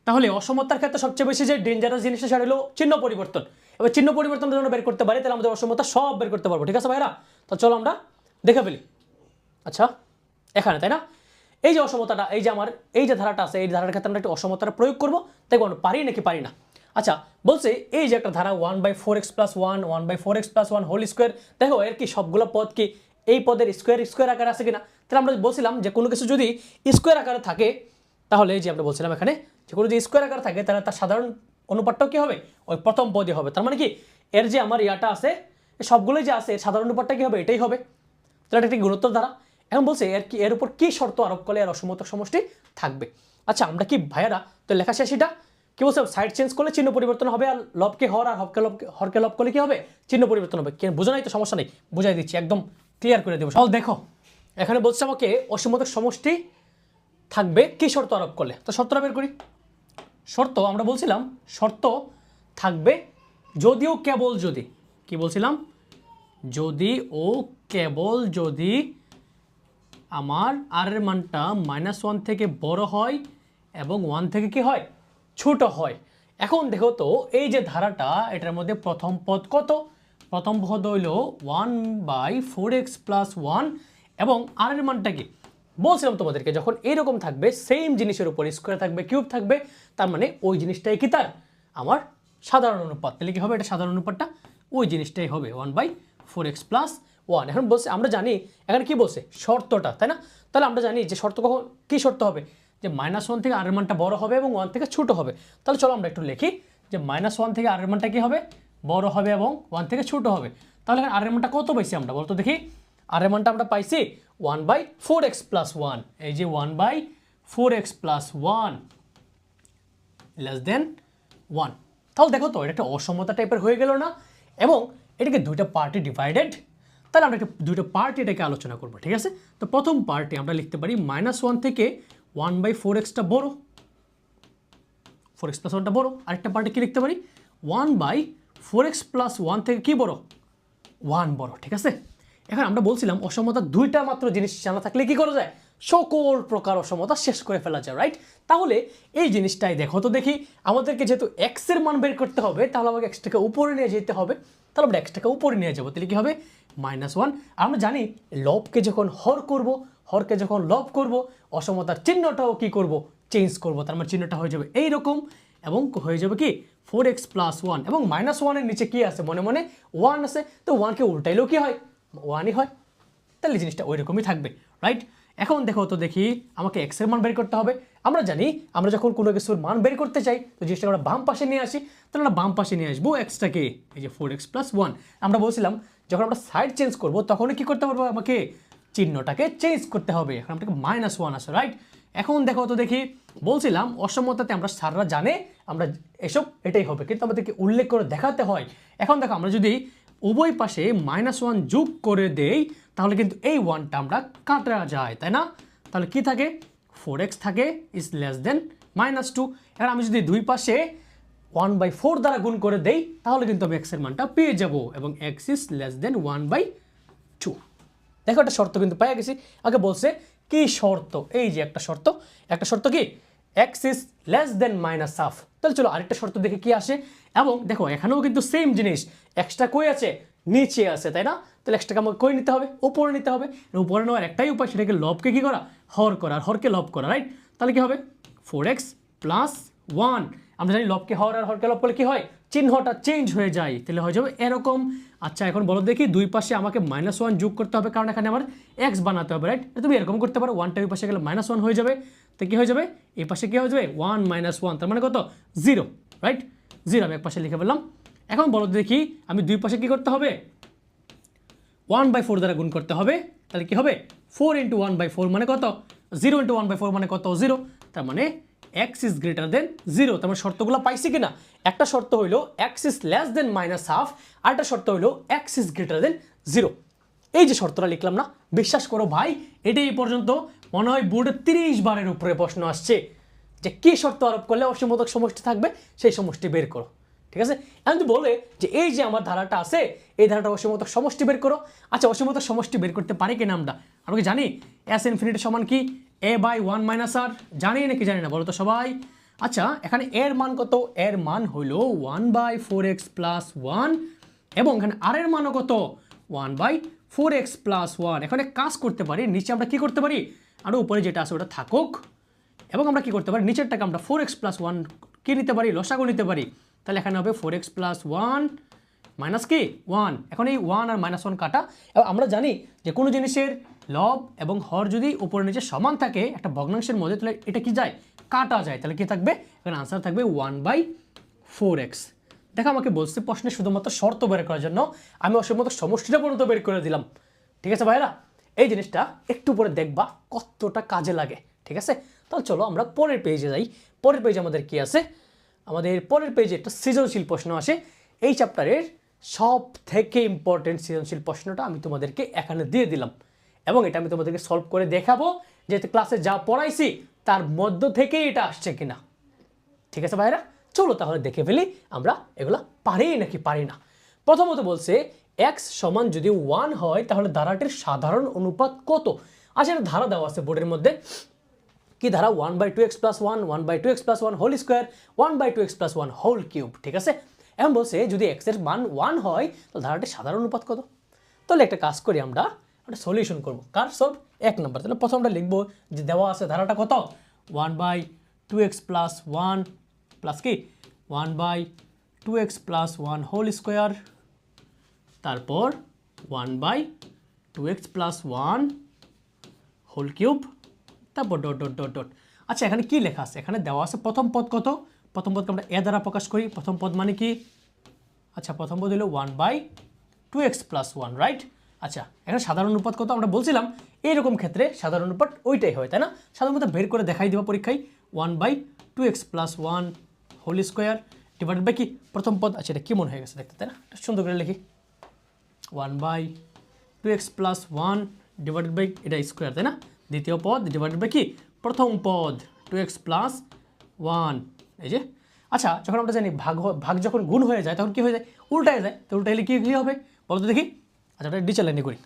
তাহলে অসমতার ক্ষেত্রে সবচেয়ে বেশি যে ডেঞ্জারাস জিনিসটা সেটা হলো চিহ্ন পরিবর্তন। এবার চিহ্ন পরিবর্তনটা যখন বের করতে পারি তাহলে আমাদের অসমতা সব বের করতে পারবো, ঠিক আছে ভাইরা। তো চলো আমরা দেখে ফেলি। আচ্ছা এখানে তাই না, এই যে অসমতাটা, এই যে আমার এই যে ধারাটা আছে, এই ধারার ক্ষেত্রে আমরা একটু অসমতাটা প্রয়োগ করবো, দেখবো আমরা পারি নাকি পারি না। আচ্ছা বলছে এই যে একটা ধারা 1/4x + 1 1/4x + 1 হোল স্কোয়ার, দেখো এর কি সবগুলো পদ কি এই পদের স্কোয়ার আকারে আছে কিনা। তাহলে আমরা বলছিলাম যে কোনো কিছু যদি স্কোয়ার আকারে থাকে তাহলে এই যে আমরা বলছিলাম এখানে যে কোনো যদি স্কোয়ার আকারে থাকে তাহলে তার সাধারণ অনুপাতটাও কি হবে, ওই প্রথম পদই হবে। তার মানে কি এর যে আমার ইয়াটা আছে সবগুলোই যে আছে এর সাধারণ অনুপাতটা কি হবে, এটাই হবে। তাহলে এটা একটি গুণোত্তর ধারা। এখন বলছে এর উপর কি শর্ত আরোপ করলে এর অসমতার সমষ্টি থাকবে। আচ্ছা আমরা কি ভাইয়ারা তো লেখা শেষ, এটা কি বলছে সাইড চেঞ্জ করলে চিহ্ন পরিবর্তন হবে, আর লবকে হর আর হরকে লব করলে কি হবে, চিহ্ন পরিবর্তন হবে। কেন বোঝা নাই তো, সমস্যা নেই, বুঝাই দিচ্ছি, একদম ক্লিয়ার করে দেবো। সব দেখো এখানে বলছে আমাকে অসমতার সমষ্টি থাকবে কি শর্ত আরোপ করলে। তো শর্তটা বের করি। শর্ত আমরা বলছিলাম শর্ত থাকবে যদিও কেবল যদি, কি বলছিলাম, যদি ও কেবল যদি আমার আর এর মানটা -1 থেকে বড় হয় এবং 1 থেকে কি হয় ছোট হয়। এখন দেখো তো এই যে ধারাটা এটার মধ্যে প্রথম পদ কত, প্রথম পদ হইল 1/4x + 1 এবং আর এর মানটা কি বলছিলাম তোমাদেরকে যখন এরকম থাকবে সেম জিনিসের উপর স্কোয়ার থাকবে কিউব থাকবে, তার মানে ওই জিনিসটাই কি তার আমার সাধারণ অনুপাত। তাহলে কি হবে, এটা সাধারণ অনুপাতটা ওই জিনিসটাই হবে 1/4x + 1। এখন বলছে আমরা জানি এখানে কি বলছে শর্তটা, তাই না। তাহলে আমরা জানি যে শর্ত কখন কি শর্ত হবে, যে -1 থেকে আর এর মানটা বড় হবে এবং 1 থেকে ছোট হবে। তাহলে চলো আমরা একটু লিখি যে -1 থেকে আর এর মানটা কি হবে, বড় হবে এবং 1 থেকে ছোট হবে। তাহলে এখানে আর এর মানটা কত পাইছি আমরা বলতো দেখি, আর এর মানটা আমরা পাইছি 1/4x + 1, এই যে 1/4x + 1 < 1। তাহলে দেখো তো এটা একটা অসমতা টাইপের হয়ে গেল না, এবং এটাকে দুইটা পার্টি ডিভাইডেড। তাহলে আমরা একটু দুইটা পার্টি এটাকে আলোচনা করবো, ঠিক আছে। তো প্রথম পার্টি আমরা লিখতে পারি -1 থেকে 1/4xটা বড়, 4x + 1টা বড়। আরেকটা পার্টি কি লিখতে পারি 1/4x + 1 থেকে কি বড়, 1 বড়, ঠিক আছে। এখন আমরা বলছিলাম অসমতা দুইটা মাত্র জিনিস জানা থাকলে কি করা যায়, সকল প্রকার অসমতা শেষ করে ফেলা যায়, রাইট। তাহলে এই জিনিসটাই দেখো তো দেখি, আমাদেরকে যেহেতু x এর মান বের করতে হবে তাহলে আমাকে x-টাকে উপরে নিয়ে যেতে হবে। তাহলে আমরা x-টাকে উপরে নিয়ে যাবো, তাহলে কি হবে -1। আর আমরা জানি লবকে যখন হর করব, হরকে যখন লব করব, অসমতার চিহ্নটাও কি করব, চেঞ্জ করব। তার মানে চিহ্নটা হয়ে যাবে এইরকম এবং হয়ে যাবে কি 4x + 1 এবং -1 এর নিচে কি আছে, মনে মনে 1 আছে, তো 1কে উল্টাইলেও কি হয় 1ই হয়। তাহলে জিনিসটা ওই রকমই থাকবে, রাইট। এখন দেখো তো দেখি আমাকে x এর মান বের করতে হবে। আমরা জানি আমরা যখন কোনো কিছুর মান বের করতে চাই তো জিনিসটা আমরা বাম পাশে নিয়ে আসি, তাহলে আমরা বাম পাশে নিয়ে আসবো x-টাকে, এই যে 4x + 1। আমরা বলছিলাম যখন আমরা সাইড চেঞ্জ করব তখন কি করতে পারবো, আমাকে চিহ্নটাকে চেঞ্জ করতে হবে। এখন আমাকে -1 আসে, রাইট। এখন দেখো তো দেখি বলছিলাম অসমতাতে আমরা স্যাররা জানে আমরা এসব এটাই হবে, কিন্তু আমাদেরকে উল্লেখ করে দেখাতে হয়। এখন দেখো আমরা যদি উভয় পাশে -1 যোগ করে দেই তাহলে কিন্তু এই 1টা আমরা কাটা যায়, তাই না। তাহলে কি থাকে 4x থাকে > -2। এবার আমি যদি দুই পাশে 1/4 দ্বারা গুণ করে দেই তাহলে কিন্তু আমি এক্সের মানটা পেয়ে যাব এবং এক্স ইজ লেস দেন 1/2। দেখো একটা শর্ত কিন্তু পেয়ে গেছি। আগে বলছে কি শর্ত, এই যে একটা শর্ত কি x is less than -half. তাহলে চলো আরেকটা শর্ত দেখে কি আসে। এবং দেখো এখানেও কিন্তু সেম জিনিস, এক্সট্রা কই আছে, নিচে আছে, তাই না? তাহলে এক্সট্রাকে আমাকে কই নিতে হবে, উপরে নিতে হবে। উপরে নেওয়ার একটাই উপায়, সেটাকে লবকে কি করা, হর করা, আর হরকে লব করা, রাইট? তাহলে কি হবে 4x + 1। আমরা জানি লবকে হর আর হরকে লব করলে কি হয়, চিহ্নটা চেঞ্জ হয়ে যায়, তাহলে হয়ে যাবে এরকম। আচ্ছা এখন বলো দেখি, দুই পাশে আমাকে -1 যোগ করতে হবে, কারণ এখানে আমার x বানাতে হবে, রাইট? তুমি এরকম করতে পারো, 1টা ওই পাশে গেলে -1 হয়ে যাবে। তো কি হয়ে যাবে, এই পাশে কি হয়ে যাবে 1 - 1, তার মানে কত 0, রাইট? 0 আমি এক পাশে লিখে ফেললাম। এখন বলো দেখি আমি দুই পাশে কি করতে হবে, 1/4 দ্বারা গুণ করতে হবে। তাহলে কি হবে 4 × 1/4 মানে কত, 0 × 1/4 মানে কত, 0। তার মানে x ইজ গ্রেটার দেন 0। তার মানে শর্তগুলো পাইছি কিনা, একটা শর্ত হইলো x is less than -half, আর একটা শর্ত হইলো x ইজ গ্রেটার দেন 0। এই যে শর্তটা লিখলাম না, বিশ্বাস করো ভাই এটাই এই পর্যন্ত মনে হয় বোর্ডে 30 বারের উপরে প্রশ্ন আসছে যে কি শর্ত আরোপ করলে অসীমতক সমষ্টি থাকবে, সেই সমষ্টি বের করো। ঠিক আছে, এখন যদি বলে যে এই যে আমার ধারাটা আছে, এই ধারাটা অসীমতক সমষ্টি বের করো। আচ্ছা অসীমতক সমষ্টি বের করতে পারি কিনা আমরা কি জানি, s ইনফিনিটি সমান কি a/1 - r, জানি নাকি জানি না বলো তো সবাই। আচ্ছা এখানে এর মান কত, এর মান হইল 1/4x + 1 এবং এখানে r এর মানও কত 1/4x + 1। এখন এক কাজ করতে পারি, নিচে আমরা কি করতে পারি, আর উপরে যেটা আছে ওটা থাকুক, এবং আমরা কি করতে পারি নিচেরটাকে আমরা 4x + 1 কি নিতে পারি, লসাগু নিতে পারি। তাহলে এখানে হবে 4x + 1 মাইনাস কি 1। এখন এই 1 আর -1 কাটা। এবং আমরা জানি যে কোনো জিনিসের লব এবং হর যদি উপরে নিচে সমান থাকে একটা ভগ্নাংশের মধ্যে, তাহলে এটা কি যায়, কাটা যায়। তাহলে কি থাকবে, এখানে আনসার থাকবে 1/4x। দেখো আমাকে বলছে প্রশ্নে শুধুমাত্র শর্ত বের করার জন্য, আমি অসীমতক সমষ্টিটা পর্যন্ত বের করে দিলাম। ঠিক আছে ভাইরা, এই জিনিসটা একটু পরে দেখবা কতটা কাজে লাগে। ঠিক আছে, তাহলে চলো আমরা পরের পেজে যাই। পরের পেজে আমাদের কি আছে, আমাদের পরের পেজে একটা সৃজনশীল প্রশ্ন আসে। এই চ্যাপ্টারের সব থেকে ইম্পর্টেন্ট সৃজনশীল প্রশ্নটা আমি তোমাদেরকে এখানে দিয়ে দিলাম, এবং এটা আমি তোমাদেরকে সলভ করে দেখাবো যেহেতু ক্লাসে যা পড়াইছি তার মধ্য থেকেই এটা আসছে কিনা। ঠিক আছে ভাইরা, চলো তাহলে দেখে ফেলি আমরা এগুলা পারি নাকি পারি না। প্রথমত বলছে x সমান যদি 1 হয় তাহলে ধারাটির সাধারণ অনুপাত কত। আচ্ছা এটা ধারা দেওয়া আছে বোর্ডের মধ্যে, কি ধারা 1/2x + 1, 1/2x + 1 whole square, 1/2x + 1 whole cube. ঠিক আছে, এখন বলছে যদি x এর মান 1 হয় তাহলে ধারাটির সাধারণ অনুপাত কত। তাহলে একটা কাজ করি, আমরা একটা সলিউশন করব। কার সলভ, 1 নম্বর। তাহলে প্রথমটা লিখবো যে দেওয়া আছে ধারাটা কত 1/2x + 1 প্লাস কি 1/2x + 1 হোল স্কোয়ার, তারপর 1/2x + 1 হোল কিউব, তারপর ডট ডট ডট ডট। আচ্ছা এখানে কি লেখা আছে, এখানে দেওয়া আছে প্রথম পদ কত, প্রথম পদকে আমরা এ দ্বারা প্রকাশ করি। প্রথম পদ মানে কি, আচ্ছা প্রথম পদ হলো 1/2x + 1, রাইট? আচ্ছা এখানে সাধারণ অনুপাত কত, আমরা বলছিলাম এইরকম ক্ষেত্রে সাধারণ অনুপাত ওইটাই হয়, তাই না? সাধারণ অনুপাত বের করে দেখাই দিবা পরীক্ষায়, 1/2x + 1 whole square divided by কি প্রথম পদ। আচ্ছা এটা কি মনে হয়ে গেছে দেখতে, তাই না? সুন্দর করে লিখি 1/2x + 1 ডিভাইডেড বাই এটা স্কোয়ার, তাই না? দ্বিতীয় পদ ডিভাইডেড বাই কি প্রথম পদ 2x + 1, এই যে। আচ্ছা যখন আমরা জানি ভাগ যখন গুণ হয়ে যায় তখন কি হয়ে যায়, উল্টায় যায়। তো উল্টাইলে কি হবে বলো তো দেখি। আচ্ছা ওটা নিচে লাইনে করি,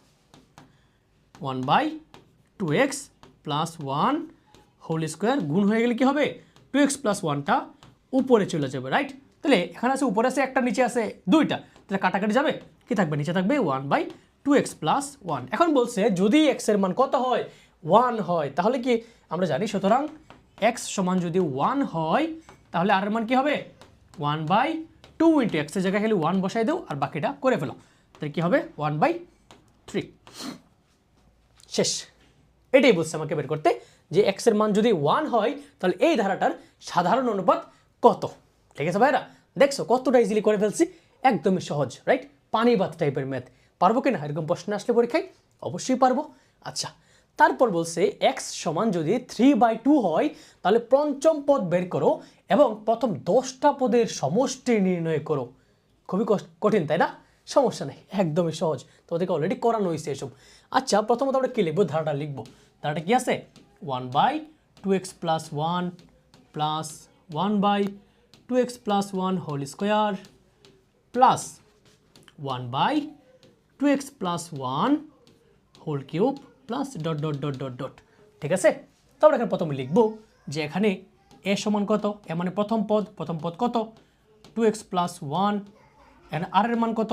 1/2x + 1 হোল স্কোয়ার গুণ হয়ে গেলে কি হবে 2x + 1টা উপরে চলে যাবে, রাইট? তাহলে এখানে আছে উপরে আছে একটা, নিচে আছে দুইটা, তাহলে কাটাকাটি যাবে, কি থাকবে নিচে থাকবে 1/2x + 1। এখন বলছে যদি x এর মান কত হয় 1 হয়, তাহলে কি আমরা জানি, সুতরাং x সমান যদি 1 হয় তাহলে আর এর মান কি হবে 1/2 × x এর জায়গায় খালি 1 বসাই দাও আর বাকিটা করে ফেলো, তাহলে কি হবে 1/3। শেষ। এটাই বলছে আমাকে বের করতে যে x এর মান যদি 1 হয় তাহলে এই ধারাটার সাধারণ অনুপাত কত। ঠিক আছে ভাইরা, দেখছো কতটা ইজিলি করে ফেলছি, একদমই সহজ, রাইট? পানি ভাত টাইপের ম্যাথ। পারবো কিনা এরকম প্রশ্ন আসলে পরীক্ষায়, অবশ্যই পারবো। আচ্ছা তারপর বলছে x সমান যদি 3/2 হয় তাহলে পঞ্চম পদ বের করো এবং প্রথম 10টা পদের সমষ্টি নির্ণয় করো। খুবই কঠিন তাই না? সমস্যা নেই, একদমই সহজ, তোমাদেরকে অলরেডি করানো হয়েছে এসব। আচ্ছা প্রথমত আমরা কি লিখবো, ধারাটা লিখবো। ধারাটা কি আছে 1/2x + 1 plus 1/2x plus 1 whole square plus 1/2x plus 1 whole cube plus dot dot dot dot dot. ঠিক আছে, তারপর এখানে প্রথমে লিখবো যে এখানে এ সমান কত, এ মানে প্রথম পদ কত 2x প্লাস 1, এখানে আর এর মান কত,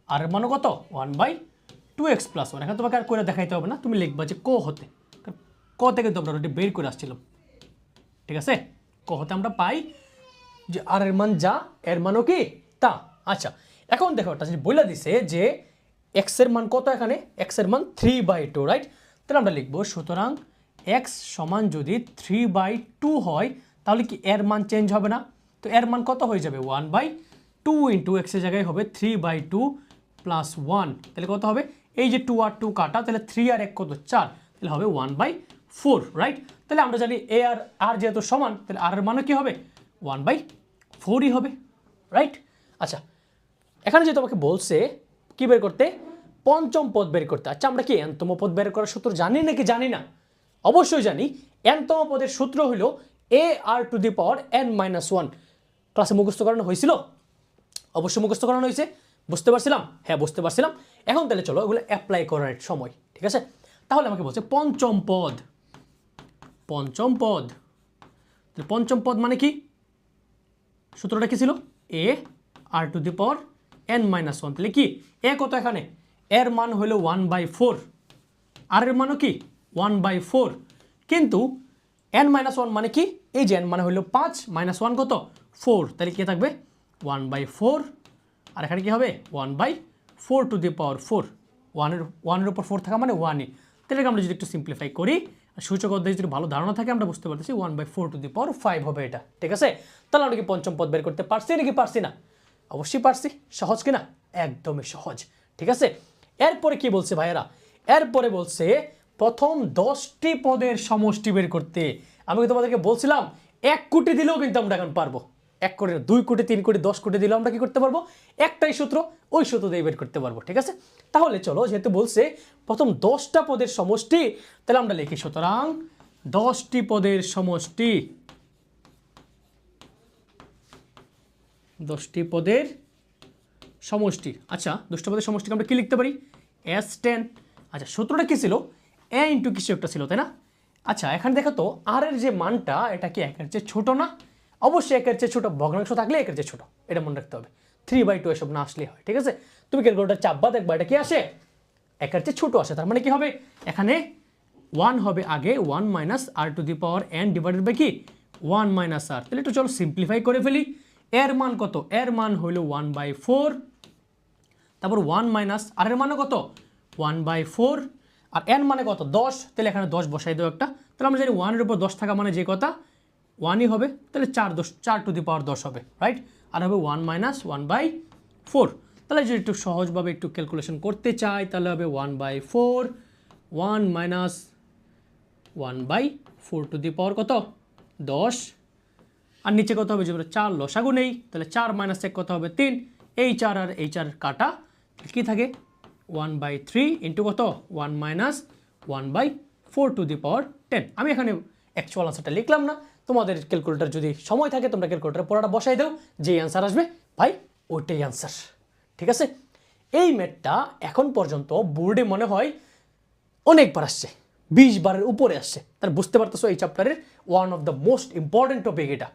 আর এর মানও কত 1/2x প্লাস 1। এখানে তোমাকে আর করে দেখাইতে হবে না, তুমি লিখবা যে ক হতে, ক থেকে তো আমরা অলরেডি বের করে আসছিলাম। ঠিক আছে, ক হতে আমরা পাই যে আর এর মান যা, এর মানও কি তা। আচ্ছা, এখন দেখো একটা জিনিস বলে দিছে যে x এর মান কত, এখানে x এর মান 3/2, রাইট? তাহলে আমরা লিখবো সুতরাং x সমান যদি 3/2 হয় তাহলে কি এর মান চেঞ্জ হবে না? তো এর মান কত হয়ে যাবে 1/2 ইন্টু x এর জায়গায় হবে 3/2 প্লাস 1, তাহলে কত হবে, এই যে 2 আর 2 কাটা, তাহলে 3 আর 1 কত 4, তাহলে হবে 1/4, রাইট? তাহলে আমরা জানি এ আর আর যেহেতু সমান, তাহলে আর এর মানও কি হবে 1/4ই হবে, রাইট? আচ্ছা, এখানে যে তোমাকে বলছে কি বের করতে, পঞ্চম পদ বের করতে। আচ্ছা, আমরা কি nতম পদ বের করার সূত্র জানি নাকি জানি না? অবশ্যই জানি। nতম পদের সূত্র হলো ar⁻n-1। ক্লাসে মুখস্থ করানো হয়েছিল? অবশ্যই মুখস্থ করানো হয়েছে। বুঝতে পারছিলাম? হ্যাঁ, বুঝতে পারছিলাম। এখন তাহলে চলো এগুলো অ্যাপ্লাই করার সময়। ঠিক আছে, তাহলে আমাকে বলছে পঞ্চম পদ। পঞ্চম পদ মানে কি, সূত্রটা কি ছিল, ar⁻n-1। তাহলে কি এ কত, এখানে এর মান হলো 1/4, আর এর মানও কি 1/4, কিন্তু n-1 মানে কি, এই যে n মানে হলো 5 -1 কত 4, তাহলে কি থাকবে 1/4, আর এখানে কি হবে 1/4⁴। 1 এর উপর 4 থাকা মানে 1ই। তাহলে আমরা যদি একটু সিম্পলিফাই করি, সূচক অধ্যায় যদি ভালো ধারণা থাকে আমরা বুঝতে পারতেছি 1/4⁵ হবে এটা। ঠিক আছে, তাহলে আমরা কি পঞ্চম পদ বের করতে পারছি নাকি পারছি না? অবশ্যই পারছি। সহজ কিনা? একদমই সহজ। ঠিক আছে, এরপরে কি বলছে ভাইয়েরা, এরপরে বলছে প্রথম 10টি পদের সমষ্টি বের করতে। আমি তোমাদেরকে বলছিলাম 1 কোটি দিলেও কিন্তু আমরা এখন পারবো। 1 কোটি, 2 কোটি, 3 কোটি, 10 কোটি দিলেও আমরা কি করতে পারবো, একটাই সূত্র, ওই সূত্র দিয়ে বের করতে পারবো। ঠিক আছে, তাহলে চলো, যেহেতু বলছে প্রথম 10টা পদের সমষ্টি, তাহলে আমরা লিখি সুতরাং 10টি পদের সমষ্টি, 10টি পদের সমষ্টি। আচ্ছা, 10টি পদের সমষ্টিকে আমরা কি লিখতে পারি, S10। আচ্ছা, সূত্রটা কি ছিল, a ইন্টু কিছু একটা ছিল, তাই না? আচ্ছা, এখানে দেখো তো আর এর যে মানটা, এটা কি 1 এর চেয়ে ছোট না? অবশ্যই 1 এর চেয়ে ছোট, ভগ্নাংশ থাকলে 1 এর চেয়ে ছোট, এটা মনে রাখতে হবে। 3/2 এসব না আসলে হয়। ঠিক আছে, তুমি ক্যালকুলেটর চাপবা, দেখবা এটা কি আসে, 1 এর চেয়ে ছোট আসে। তার মানে কি হবে, এখানে 1 হবে আগে, 1 মাইনাস r⁻n ডিভাইডেড বাই কি 1 মাইনাস r। তাহলে একটু চলো সিম্পলিফাই করে ফেলি। এর মান কত, এর মান হইল 1/4, তারপর 1 মাইনাস আর এর মানে কত 1/4, আর n মানে কত 10, তাহলে এখানে 10 বসাই দেবো একটা। তাহলে আমরা জানি 1 এর উপর 10 থাকা মানে যে কথা 1ই হবে, তাহলে 4⁻10 হবে, রাইট? আর হবে 1 মাইনাস 1/4। তাহলে যদি একটু সহজভাবে একটু ক্যালকুলেশন করতে চাই, তাহলে হবে 1/4, 1 মাইনাস 1/4 কত 10, আর নিচে কত হবে, যেগুলো 4 লসাগু নেই, তাহলে 4 মাইনাস 1 কত হবে 3, এই 4 আর এই 4 কাটা, কি থাকে 1/3 ইন্টু কত 1 মাইনাস 1/4⁻10। আমি এখানে অ্যাকচুয়াল আনসারটা লিখলাম না, তোমাদের ক্যালকুলেটর যদি সময় থাকে তোমরা ক্যালকুলেটরে পড়াটা বসাই দাও, যে অ্যান্সার আসবে ভাই ওইটাই অ্যান্সার। ঠিক আছে, এই ম্যাথটা এখন পর্যন্ত বোর্ডে মনে হয় অনেকবার আসছে, 20 বারের উপরে আসছে। তার বুঝতে পারতেছো এই চ্যাপ্টারের one of the most important topic এটা।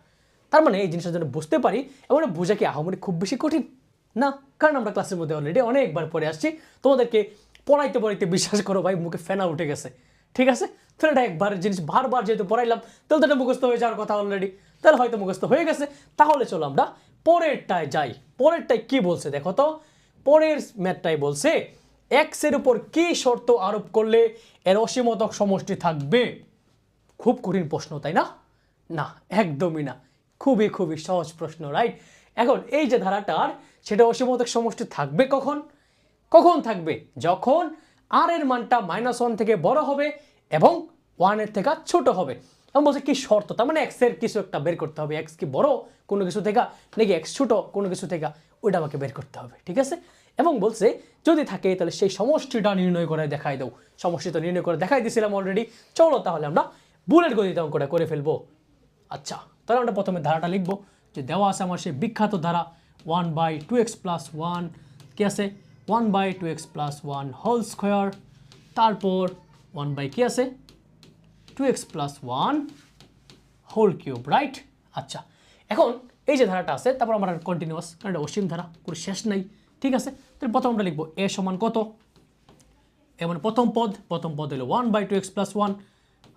তার মানে এই জিনিসটা যেন বুঝতে পারি, এমন বোঝা কি আহামরি খুব বেশি কঠিন না, কারণ আমরা ক্লাসের মধ্যে অলরেডি অনেকবার পড়ে আসছি। তোমাদেরকে পড়াইতে পড়াইতে বিশ্বাস করো ভাই মুখে ফেনা উঠে গেছে। ঠিক আছে, তাহলে এটা একবার জিনিস বারবার যেহেতু পড়াইলাম, তাহলে তো এটা মুখস্থ হয়ে যাওয়ার কথা অলরেডি, তাহলে হয়তো মুখস্থ হয়ে গেছে। তাহলে চলো আমরা পরেরটায় যাই। পরেরটায় কি বলছে দেখো তো, পরের ম্যাথটাই বলছে x এর উপর কি শর্ত আরোপ করলে এর অসীমতক সমষ্টি থাকবে। খুব কঠিন প্রশ্ন তাই না? না, একদমই না, খুবই খুবই সহজ প্রশ্ন, রাইট? এখন এই যে ধারাটার, সেটা অসীমতক সমষ্টি থাকবে কখন? কখন থাকবে? যখন আর এর মানটা -1 থেকে বড় হবে এবং 1 এর থেকে ছোট হবে। আমি বলছি কি শর্ত, তার মানে x এর কিছু একটা বের করতে হবে, x কি বড় কোনো কিছু থেকে নাকি x ছোট কোনো কিছু থেকে, ওইটা আমাকে বের করতে হবে। ঠিক আছে, এবং বলছে যদি থাকে তাহলে সেই সমষ্টিটা নির্ণয় করে দেখাই দাও। সমষ্টি তো নির্ণয় করে দেখাই দিয়েছিলাম অলরেডি, চলো তাহলে আমরা বুলেট গতিতে অঙ্কটা করে ফেলবো। আচ্ছা, তাহলে আমরা প্রথমে ধারাটা লিখবো যে দেওয়া আছে আমার সেই বিখ্যাত ধারা 1/2x + 1 কি আছে 1/2x + 1 হোল স্কোয়ার, তারপর 1 কি আছে 2x + 1 হোল কিউব, রাইট। আচ্ছা এখন এই যে ধারাটা আছে তারপর আমরা কন্টিনিউয়াস, কারণ এটা অসীম ধারা, কোনো শেষ নাই, ঠিক আছে। তাহলে প্রথম আমরা লিখবো a সমান কত, এ মানে প্রথম পদ হলো 1/2x + 1,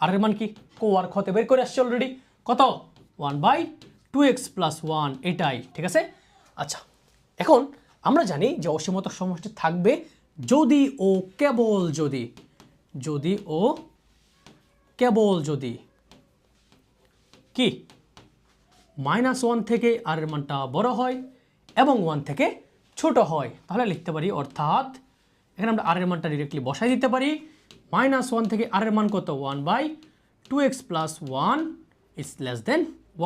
আর এর মান কি কো আর খতে বের করে আসছে অলরেডি, কত 1/2x + 1, এটাই, ঠিক আছে। আচ্ছা এখন আমরা জানি যে অসীমতক সমষ্টি থাকবে যদি ও কেবল যদি কি -1 থেকে আর এর মানটা বড় হয় এবং 1 থেকে ছোট হয়, তাহলে লিখতে পারি, অর্থাৎ এখানে আমরা আর এর মানটা ডিরেক্টলি বসাই দিতে পারি। -1 থেকে আর এর মান কত 1/2x + 1 ইজ লেস দেন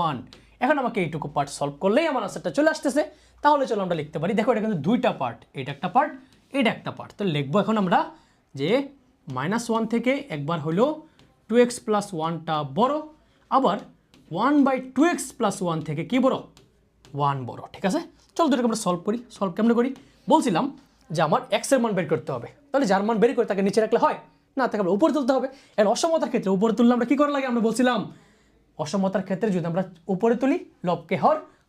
1। এখন আমাকে এইটুকু পার্ট সলভ করলেই আমার আনসারটা চলে আসতেছে। তাহলে চলো আমরা লিখতে পারি, দেখো এটা কিন্তু দুইটা পার্ট, এটা একটা পার্ট, এটা একটা পার্ট। তো লিখবো এখন আমরা যে -1 থেকে একবার হলো 2x + 1টা বড়, আবার 1/2x + 1 থেকে কি বড় 1 বড়, ঠিক আছে। চল দুটোকে আমরা সলভ করি। সলভ কেমন করি বলছিলাম যে আমার x এর মান বের করতে হবে, তাহলে যার মান বের করে তাকে নিচে রাখলে হয় না, তাকে আমরা উপরে তুলতে হবে। এর অসমতার ক্ষেত্রে উপরে তুললে আমরা কি করা লাগে, আমরা বলছিলাম অসমতার ক্ষেত্রে যদি আমরা উপরে তুলি লবকে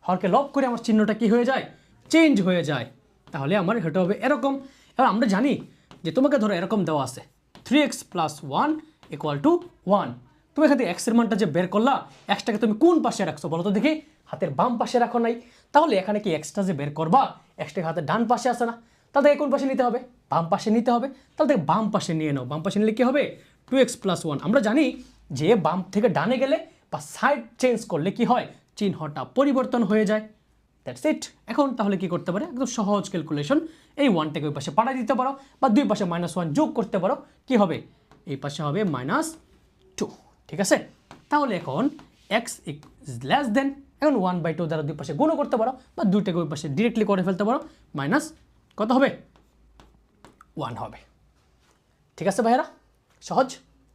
হরকে লব করে আমার চিহ্নটা কি হয়ে যায়, চেঞ্জ হয়ে যায়, তাহলে আমার এটা হবে এরকম। এবার আমরা জানি যে তোমাকে ধরো এরকম দেওয়া আছে 3x + 1 = 1, তুমি এখান থেকে x এর মানটা যে বের করলা, xটাকে তুমি কোন পাশে রাখছো বলো তো দেখি, হাতের বাম পাশে রাখো নাই, তাহলে এখানে কি xটা যে বের করবা xটাকে হাতের ডান পাশে আসে না, তাহলে কোন পাশে নিতে হবে, বাম পাশে নিতে হবে, তাহলে বাম পাশে নিয়ে নাও। বাম পাশে নিলে কি হবে 2x + 1, আমরা জানি যে বাম থেকে ডানে গেলে বা সাইড চেঞ্জ করলে কি হয়, চিহ্নটা পরিবর্তন হয়ে যায়, দ্যাটস ইট। এখন তাহলে কি করতে পারে, একদম সহজ ক্যালকুলেশন, এই 1টাকে ওই পাশে পাঠিয়ে দিতে পারো বা দুই পাশে -1 যোগ করতে পারো, কি হবে এই পাশে হবে -2, ঠিক আছে। তাহলে এখন x ইজ লেস দেন, এখন 1/2 দ্বারা দুই পাশে গুণ করতে পারো বা দুইটাকে ওই পাশে ডিরেক্টলি করে ফেলতে পারো, মাইনাস কত হবে 1 হবে, ঠিক আছে ভাইয়েরা, সহজ,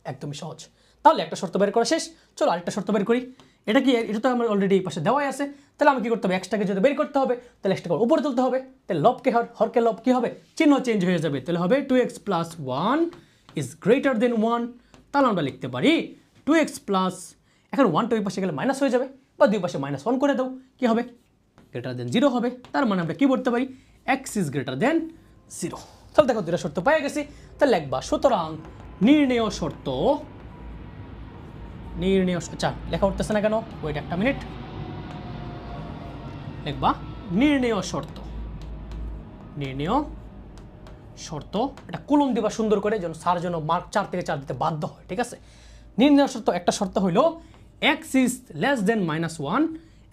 একদমই সহজ। তাহলে একটা শর্ত বের করা শেষ, চলো আরেকটা শর্ত বের করি। এটা কি, এটা তো আমার অলরেডি এই পাশে দেওয়াই আছে, তাহলে আমি কি করতে হবে, এক্সটাকে যদি বের করতে হবে তাহলে এক্সটাকে উপরে তুলতে হবে, তাহলে লবকে হরকে লব কি হবে, চিহ্ন চেঞ্জ হয়ে যাবে, তাহলে হবে 2x + 1 ইজ গ্রেটার দেন 1। তাহলে আমরা লিখতে পারি 2x প্লাস, এখন 1 ওই পাশে গেলে মাইনাস হয়ে যাবে বা দুই পাশে -1 করে দাও, কি হবে গ্রেটার দেন 0 হবে। তার মানে আমরা কি বলতে পারি, x ইজ গ্রেটার দেন 0। তাহলে দেখো দুটো শর্ত পেয়ে গেছি, তাহলে লিখবা সুতরাং নির্ণেয় শর্ত, আচ্ছা লেখা উঠতেছে না কেন, ওয়েট একটা মিনিট, লিখবা নির্ণেয় শর্ত, এটা কলম দিবা সুন্দর করে, যেন স্যার যেন মার্ক 4 থেকে 4 দিতে বাধ্য হয়, ঠিক আছে। নির্ণেয় শর্ত, একটা শর্ত হইল x ইজ লেস দেন -1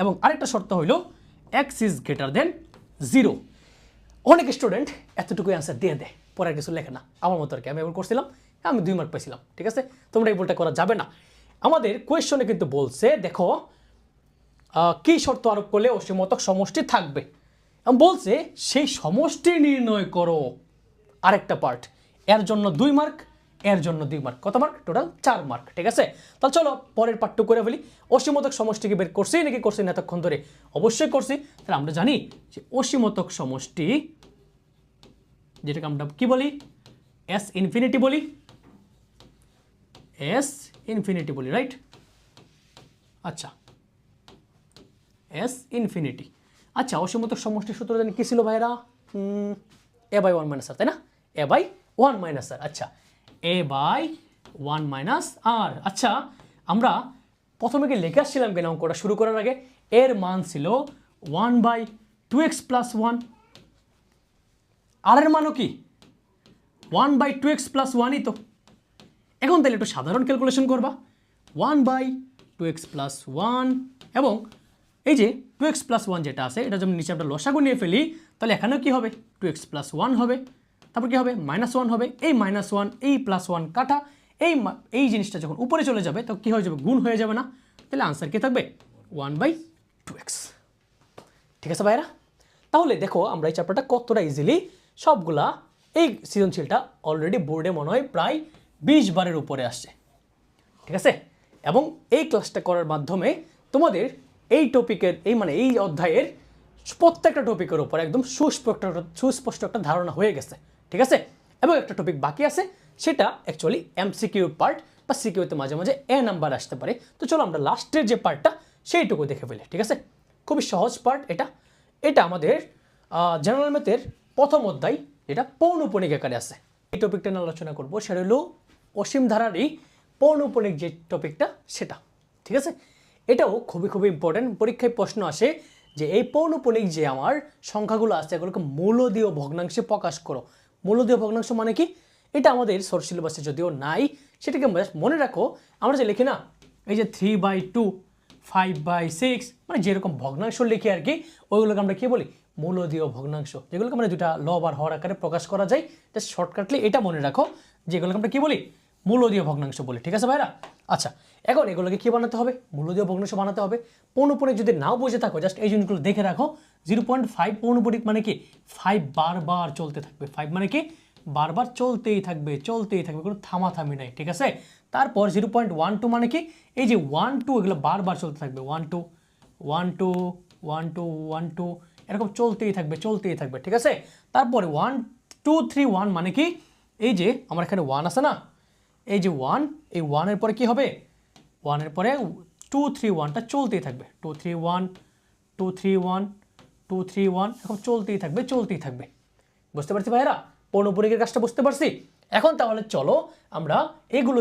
এবং আরেকটা শর্ত হইল x ইজ গ্রেটার দেন 0। অনেক স্টুডেন্ট এতটুকু অ্যান্সার দিয়ে দেয়, পরে কিছু লেখে না, আমার মতো আর কি, আমি এবার করছিলাম, আমি 2 মার্ক পাইছিলাম, ঠিক আছে। তোমরা এই ভুলটা করা যাবে না। আমাদের কোয়েশ্চনে কিন্তু বলছে দেখো কি শর্ত আরোপ করলে অসীমতক সমষ্টি থাকবে, বলছে সেই সমষ্টি নির্ণয় করো। আরেকটা পার্ট, এর জন্য 2 মার্ক, এর জন্য 2 মার্ক, কত মার্ক, টোটাল 4 মার্ক, ঠিক আছে। তাহলে চলো পরের পার্টটুকু করে ফেলি। অসীমতক সমষ্টিকে বের করছি নাকি করছি না এতক্ষণ ধরে, অবশ্যই করছি। তাহলে আমরা জানি যে অসীমতক সমষ্টি, যেটাকে আমরা কি বলি, S ইনফিনিটি বলি, রাইট। আচ্ছা S ইনফিনিটি, আচ্ছা অসীমতক সমষ্টির সূত্র জানি কি ছিল ভাইরা, a/1 - r, তাই না, a/1 - r, আচ্ছা a/1 - r। আচ্ছা আমরা প্রথমে কি লিখে আসছিলাম কেন অঙ্কটা শুরু করার আগে, এর মান ছিল 1/2x + 1, আর এর মানও কি 1/2x + 1ই তো। এখন তাহলে একটু সাধারণ ক্যালকুলেশন করবা, 1/2x + 1 এবং এই যে 2x + 1 যেটা আছে, এটা যখন নিচে আমরা লসাগু নিয়ে ফেলি, তাহলে এখানেও কি হবে 2x + 1 হবে, তারপর কি হবে -1 হবে, এই -1 এই +1 কাটা, এই জিনিসটা যখন উপরে চলে যাবে তখন কি হয়ে যাবে, গুণ হয়ে যাবে না, তাহলে আনসার কি থাকবে 1/2x, ঠিক আছে ভাইরা। তাহলে দেখো আমরা এই চ্যাপ্টারটা কতটা ইজিলি সবগুলা, এই সৃজনশীলটা অলরেডি বোর্ডে মনে হয় প্রায় 20 বারের উপরে আসছে, ঠিক আছে। এবং এই ক্লাসটা করার মাধ্যমে তোমাদের এই টপিকের এই অধ্যায়ের প্রত্যেকটা টপিকের উপর একদম সুস্পষ্ট একটা ধারণা হয়ে গেছে, ঠিক আছে। এবং একটা টপিক বাকি আছে, সেটা অ্যাকচুয়ালি এমসিকিউ পার্ট বা সিকিউতে মাঝে মাঝে এ নাম্বার আসতে পারে। তো চলো আমরা লাস্টের যে পার্টটা সেইটুকু দেখে ফেলি, ঠিক আছে। খুবই সহজ পার্ট এটা আমাদের জেনারেল ম্যাথের প্রথম অধ্যায়, যেটা পৌনঃপুনিক আকারে আছে। এই টপিকটা নিয়ে আলোচনা করবো, সেটা হলো অসীম ধারারই পৌনঃপুনিক যে টপিকটা সেটা, ঠিক আছে। এটাও খুবই ইম্পর্টেন্ট, পরীক্ষায় প্রশ্ন আসে যে এই পৌনঃপুনিক যে আমার সংখ্যাগুলো আছে এগুলোকে মূলদীয় ভগ্নাংশে প্রকাশ করো। মূলদীয় ভগ্নাংশ মানে কি? এটা আমাদের সোর্স সিলেবাসে যদিও নাই, সেটাকে মনে রাখো। আমরা যে লিখি না, এই যে 3/2, 5/6, মানে যেরকম ভগ্নাংশ লিখি আর কি, ওইগুলোকে আমরা কি বলি? মূলদীয় ভগ্নাংশ, যেগুলোকে মানে দুটা লব আর হর আকারে প্রকাশ করা যায়। জাস্ট শর্টকাটলি এটা মনে রাখো, যেগুলোকে আমরা কি বলি? মূলদীয় ভগ্নাংশ বলি, ঠিক আছে ভাইরা। আচ্ছা, এখন এগুলোকে কি বানাতে হবে? মূলদীয় ভগ্নাংশ বানাতে হবে। পৌনঃপুনিক যদি নাও বুঝে থাকো, জাস্ট এই জিনিসগুলো দেখে রাখো। 0.5 পৌনঃপুনিক মানে কি? 5 বারবার চলতে থাকবে। 5 মানে কি? বারবার চলতেই থাকবে, কোনো থামাথামি নাই, ঠিক আছে। তারপর 0.12 মানে কি? এই যে 1 2 এগুলো বারবার চলতে থাকবে, 1 2 1 2 1 2 1 2 এরকম চলতেই থাকবে, ঠিক আছে। তারপরে 1 2 3 1 মানে কি? এই যে আমার এখানে 1 আছে না, এই যে 1, এই 1 এর পরে কি হবে? 1 এর পরে 2 3 1টা চলতেই থাকবে, 2 3 1 2 3 1 2 3 1 এরকম চলতেই থাকবে। বুঝতে পারছি ভাইরা? পৌনঃপুনিকের কাজটা বুঝতে পারছি। এখন তাহলে চলো আমরা এগুলো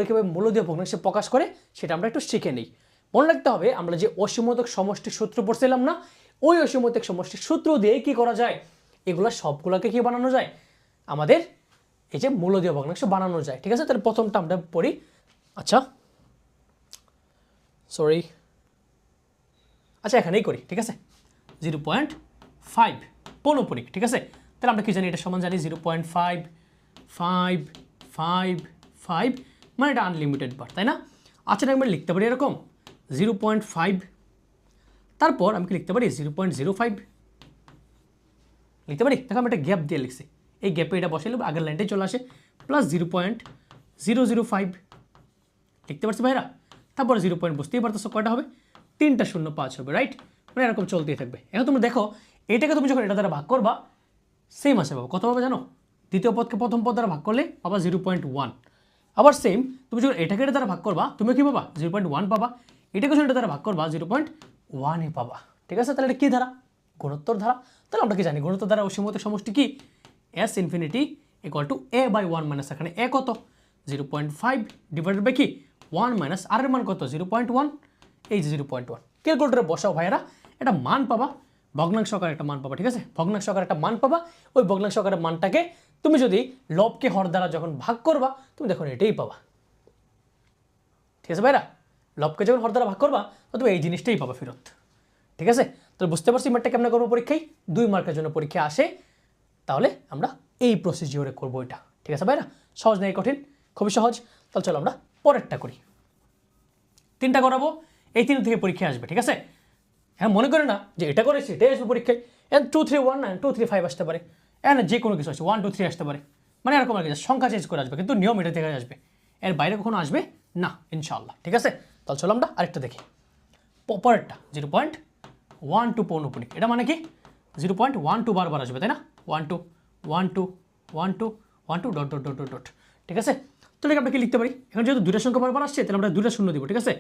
কীভাবে মূলদীয় ভগ্নাংশে প্রকাশ করে সেটা আমরা একটু শিখে নিই। মনে রাখতে হবে, আমরা যে অসীমতক সমষ্টির সূত্র পড়ছিলাম না, ওই অসীমতক সমষ্টির সূত্র দিয়ে কি করা যায়? এগুলা সবগুলোকে কি বানানো যায়? আমাদের এই যে মূলদীয় ভগ্নাংশ বানানো যায়, ঠিক আছে। তাহলে প্রথমটা আমরা পড়ি। আচ্ছা এখানেই করি, ঠিক আছে। 0.5 পৌনঃপুনিক, ঠিক আছে। তাহলে আমরা কি জানি? এটা সমান জানি 0.5 5 5 5, মানে এটা আনলিমিটেড বার, তাই না? আচ্ছা, আমি লিখতে পারি এরকম 0.5, তারপর আমি কি লিখতে পারি? 0.05 লিখতে পারি। দেখো আমি একটা গ্যাপ দিয়ে লিখছি, এই গ্যাপে এটা বসাইলে আগের লাইনটাই চলে আসে, প্লাস 0.005 লিখতে পারছি ভাইরা। তারপর 0 পয়েন্ট বুঝতেই পারতেছো কয়টা হবে? 3টা 0 5 হবে, রাইট? মানে এরকম চলতেই থাকবে। এখন তুমি দেখো, এটাকে তুমি যখন এটা দ্বারা ভাগ করবা, সেম আসে পাবো। কত পাবে জানো? দ্বিতীয় পদকে প্রথম পদ দ্বারা ভাগ করলে পাবা 0.1। আবার সেম, তুমি যখন এটাকে এটা দ্বারা ভাগ করবা, তুমি কি পাবা? 0.1 পাবা। এটাকে যখন এটা দ্বারা ভাগ করবা 0.1 পাবা, ঠিক আছে। তাহলে এটা কী ধারা? গুণোত্তর ধারা। তাহলে আমরা কি জানি গুণোত্তর ধারা অসীমতক সমষ্টি কি? S infinity equal two a/1 minus, এখানে a কত? 0.5 ডিভাইডেড বাই কি? 1 মাইনাস আর এর মান কত? 0.1। এই যে 0.1 ক্যালকুলেটরে বসাও ভাইরা, একটা মান পাবা, ভগ্নাংশ আকারে একটা মান পাবা, ঠিক আছে। ভগ্নাংশ আকারে একটা মান পাবা। ওই ভগ্নাংশ আকারের মানটাকে তুমি যদি লবকে হর দ্বারা যখন ভাগ করবা, তুমি দেখো এটাই পাবা, ঠিক আছে ভাইরা। লবকে যখন হর দ্বারা ভাগ করবা, তো তুমি এই জিনিসটাই পাবা ফেরত, ঠিক আছে। তো বুঝতে পারছি ম্যাথটা কেমন করবো পরীক্ষায়? 2 মার্কের জন্য পরীক্ষা আসে, তাহলে আমরা এই প্রসিজিওরে করবো এটা, ঠিক আছে ভাইরা। সহজ নেই, কঠিন, খুবই সহজ। তাহলে চলো আমরা পরেরটা করি। 3টা করাবো, এই 3 থেকে পরীক্ষা আসবে, ঠিক আছে। হ্যাঁ, মনে করে না যে এটা করেছি এটাই আসবে পরীক্ষায়। 2 3 1 না 2 3 5 আসতে পারে, যে কোনো কিছু আসছে 1 2 3 আসতে পারে, মানে এরকম আর কি, সংখ্যা চেঞ্জ করে আসবে, কিন্তু নিয়ম এটা থেকে আসবে, এর বাইরে কখনো আসবে না ইনশাআল্লাহ, ঠিক আছে। তাহলে চলো আমরা আরেকটা দেখি। পরেরটা 0.12 পৌনঃপুনিক, এটা মানে কি? 0.12 বারবার আসবে, তাই না? 1 2 1 2 1 2 1 2 dot dot dot dot dot, ঠিক আছে। তাহলে আমরা কি লিখতে পারি? এখন যেহেতু দুইটা সংখ্যা বারবার আসছে, তাহলে আমরা দুইটা শূন্য দিব, ঠিক আছে।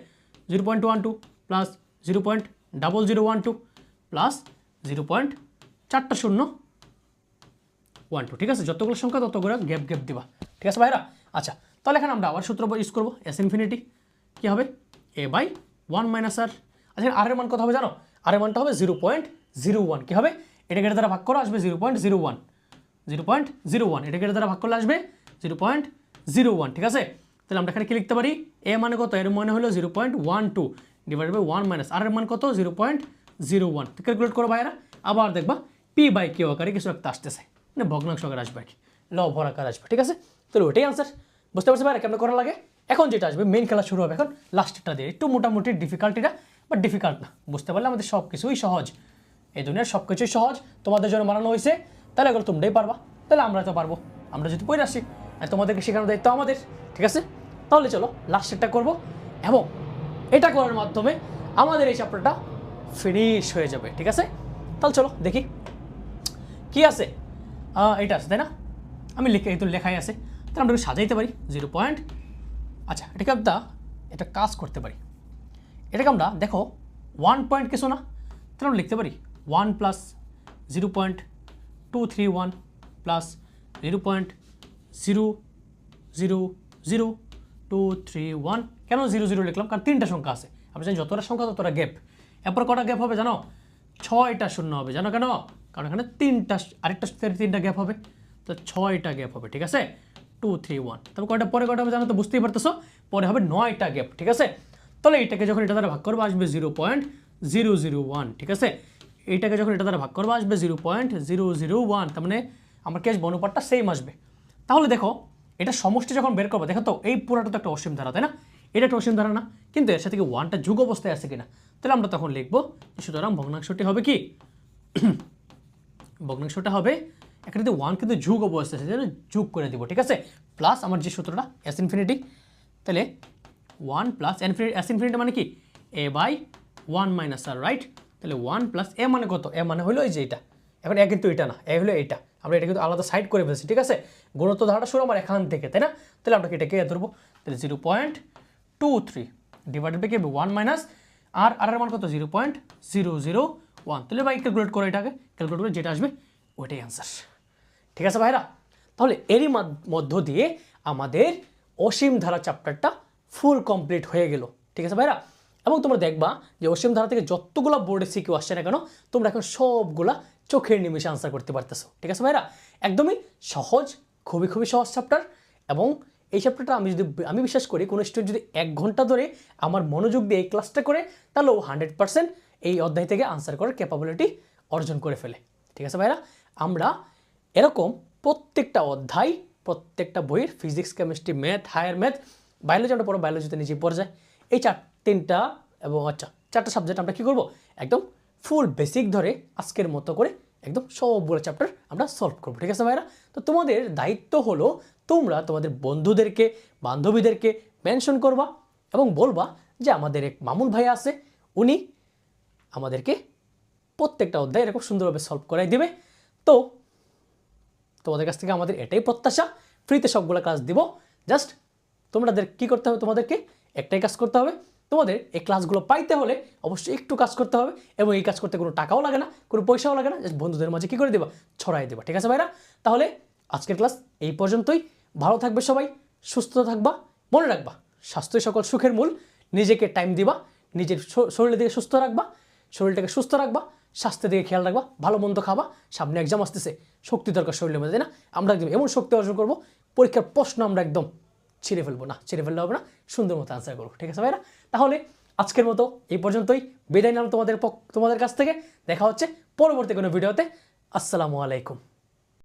0.12 প্লাস 0.0012 প্লাস 0.4টা 0 1 2, ঠিক আছে। যতগুলো সংখ্যা ততগুলো গ্যাপ দিবা, ঠিক আছে ভাইরা। আচ্ছা, তাহলে এখানে আমরা আবার সূত্র ইউজ করবো, S ইনফিনিটি কী হবে? a/1 মাইনাস আর। আচ্ছা, আর এর মান কত হবে জানো? আর এর মানটা হবে 0.01। কী হবে? এটাকে দ্বারা ভাগ করে আসবে 0.01, 0.01। এটাকে দ্বারা ভাগ করলে আসবে 0.01, ঠিক আছে। তাহলে আমরা এখানে কি লিখতে পারি? এ মানে কত? এর মানে হলো 0.12 ডিভাইডেড বাই 1 মাইনাস আর এর মান কত? 0.01। ক্যালকুলেট করো ভাইরা, আবার দেখবা p/q আকারে কিছু একটা আসতেছে, মানে ভগ্নাংশ আকারে আসবে আর কি, লব হর আকারে আসবে, ঠিক আছে। তাহলে ওইটাই আনসার। বুঝতে পারছি ভাইরা কেমন করা লাগে? এখন যেটা আসবে মেইন খেলা শুরু হবে এখন লাস্টটা দিয়ে, একটু মোটামুটি ডিফিকাল্টিটা, বাট ডিফিকাল্ট না। বুঝতে পারলে আমাদের সব কিছুই সহজ, এই দুনিয়ার সব কিছুই সহজ তোমাদের জন্য বানানো হয়েছে। তাহলে এগুলো তোমরাই পারবা, তাহলে আমরা তো পারবো, আমরা যদি পড়ে আসি, আর তোমাদেরকে শেখানোর দায়িত্ব আমাদের, ঠিক আছে। তাহলে চলো লাস্টেরটা করবো, এবং এটা করার মাধ্যমে আমাদের এই চ্যাপ্টারটা ফিনিশ হয়ে যাবে। ঠিক আছে, তাহলে চলো দেখি কি আছে। এটা আছে তাই না, আমি লিখে এই তো লেখাই আছে, তাহলে আমরা সাজাইতে পারি 0 পয়েন্ট। আচ্ছা এটাকে আমরা এটা কাজ করতে পারি, এটাকে আমরা দেখো 1 পয়েন্ট কিছু না, তাহলে আমরা লিখতে পারি 1 প্লাস 0.231 প্লাস 0.0000231। কেন 0 লিখলাম? কারণ 3টা সংখ্যা আছে, আমরা জানি যতটা সংখ্যা ততটা গ্যাপ। এরপর কটা গ্যাপ হবে জানো? 6টা শূন্য হবে। জানো কেন? কারণ এখানে আরেকটা 3টা গ্যাপ হবে, তো 6টা গ্যাপ হবে। ঠিক আছে, 231। তারপর কয়টা পরে কয়টা হবে জানো তো? বুঝতেই পারতেছো, পরে হবে 9টা গ্যাপ। ঠিক আছে, তাহলে এইটাকে যখন এটা দ্বারা ভাগ করবো আসবে 0.001। ঠিক আছে, এইটাকে যখন এটা দ্বারা ভাগ করবো আসবে 0.001, তার মানে আমার কি আসবে? অনুপাতটা সেম আসবে। তাহলে দেখো এটা সমষ্টি যখন বের করবো, দেখো তো এই পুরাটা তো একটা অসীম ধারা তাই না, এটা একটা অসীম ধারা না, কিন্তু এর সাথে কি 1টা যুগ অবস্থায় আছে কিনা, তাহলে আমরা তখন লিখবো সুতরাং ভগ্নাংশটি হবে কি ভগ্নাংশটা হবে এখানে যদি 1 কিন্তু যুগ অবস্থায় আছে, যোগ করে দিব। ঠিক আছে, প্লাস আমার যে সূত্রটা এস ইনফিনিটি, তাহলে 1 প্লাস এস ইনফিনিটি মানে কি এ বাই 1 মাইনাস আর, রাইট? তাহলে 1 প্লাস এ মানে কত? এ মানে হলো এই যে এটা, এখন এ কিন্তু এটা না, এ হলো এইটা, আমরা এটা কিন্তু আলাদা সাইড করে ফেলছি। ঠিক আছে, গুণত্ব ধারাটা শুরু আমার এখান থেকে তাই না, তাহলে আমরা এটাকে ধরবো, তাহলে 0.23 ডিভাইডেড বাই কি 1 মাইনাস আর এর মান কত? 0.001। তাহলে ভাই ক্যালকুলেট করো, এটাকে ক্যালকুলেট করে যেটা আসবে ওইটাই আনসার। ঠিক আছে ভাইরা, তাহলে এরই মধ্য দিয়ে আমাদের অসীম ধারা চ্যাপ্টারটা ফুল কমপ্লিট হয়ে গেল। ঠিক আছে ভাইরা, এবং তোমরা দেখবা যে অসীম ধারা থেকে যতগুলো বোর্ডে সিকিউ আসছে না কেন, তোমরা এখন সবগুলা চোখের নিমেষে আনসার করতে পারতেছো। ঠিক আছে ভাইরা, একদমই সহজ, খুবই সহজ চ্যাপ্টার। এবং এই চ্যাপ্টারটা আমি বিশ্বাস করি কোনো স্টুডেন্ট যদি 1 ঘন্টা ধরে আমার মনোযোগ দিয়ে এই ক্লাসটা করে, তাহলে ও 100% এই অধ্যায় থেকে আনসার করার ক্যাপাবিলিটি অর্জন করে ফেলে। ঠিক আছে ভাইরা, আমরা এরকম প্রত্যেকটা অধ্যায়, প্রত্যেকটা বইয়ের physics, chemistry, math, higher math, biology, আমরা পড়ো বায়োলজিতে নিজে পর্যায়ে এই 3টা এবং 4টা সাবজেক্ট আমরা কী করবো, একদম ফুল বেসিক ধরে আজকের মতো করে একদম সবগুলো চ্যাপ্টার আমরা সলভ করবো। ঠিক আছে ভাইরা, তো তোমাদের দায়িত্ব হলো তোমরা তোমাদের বন্ধুদেরকে, বান্ধবীদেরকে মেনশন করবা এবং বলবা যে আমাদের এক মামুন ভাই আছে, উনি আমাদেরকে প্রত্যেকটা অধ্যায় এরকম সুন্দরভাবে সলভ করাই দিবে। তো তোমাদের কাছ থেকে আমাদের এটাই প্রত্যাশা, ফ্রিতে সবগুলো ক্লাস দিব। জাস্ট তোমাদের কী করতে হবে? তোমাদেরকে একটাই কাজ করতে হবে, তোমাদের এই ক্লাসগুলো পাইতে হলে অবশ্যই একটু কাজ করতে হবে, এবং এই কাজ করতে কোনো টাকাও লাগে না, কোনো পয়সাও লাগে না, জাস্ট বন্ধুদের মাঝে কী করে দেবা? ছড়াই দেবা। ঠিক আছে ভাইরা, তাহলে আজকের ক্লাস এই পর্যন্তই। ভালো থাকবে সবাই, সুস্থ থাকবা, মনে রাখবা স্বাস্থ্যই সকল সুখের মূল। নিজেকে টাইম দিবা, নিজের শরীরের দিকে সুস্থ রাখবা, শরীরটাকে সুস্থ রাখবা, স্বাস্থ্যের দিকে খেয়াল রাখবা, ভালো মন্দ খাবা। সামনে এক্সাম আসতেছে, শক্তি দরকার শরীরের মধ্যে, তাই না? আমরা একদম এমন শক্তি অর্জন করবো, পরীক্ষার প্রশ্ন আমরা একদম ছিঁড়ে ফেলবো না, ছিঁড়ে ফেললে হবে না, সুন্দর মতো আনসার করবো। ঠিক আছে ভাইরা, তাহলে আজকের মতো এই পর্যন্তই, বিদায় নিলাম তোমাদের কাছ থেকে। দেখা হচ্ছে পরবর্তী কোনো ভিডিওতে। আসসালামু আলাইকুম।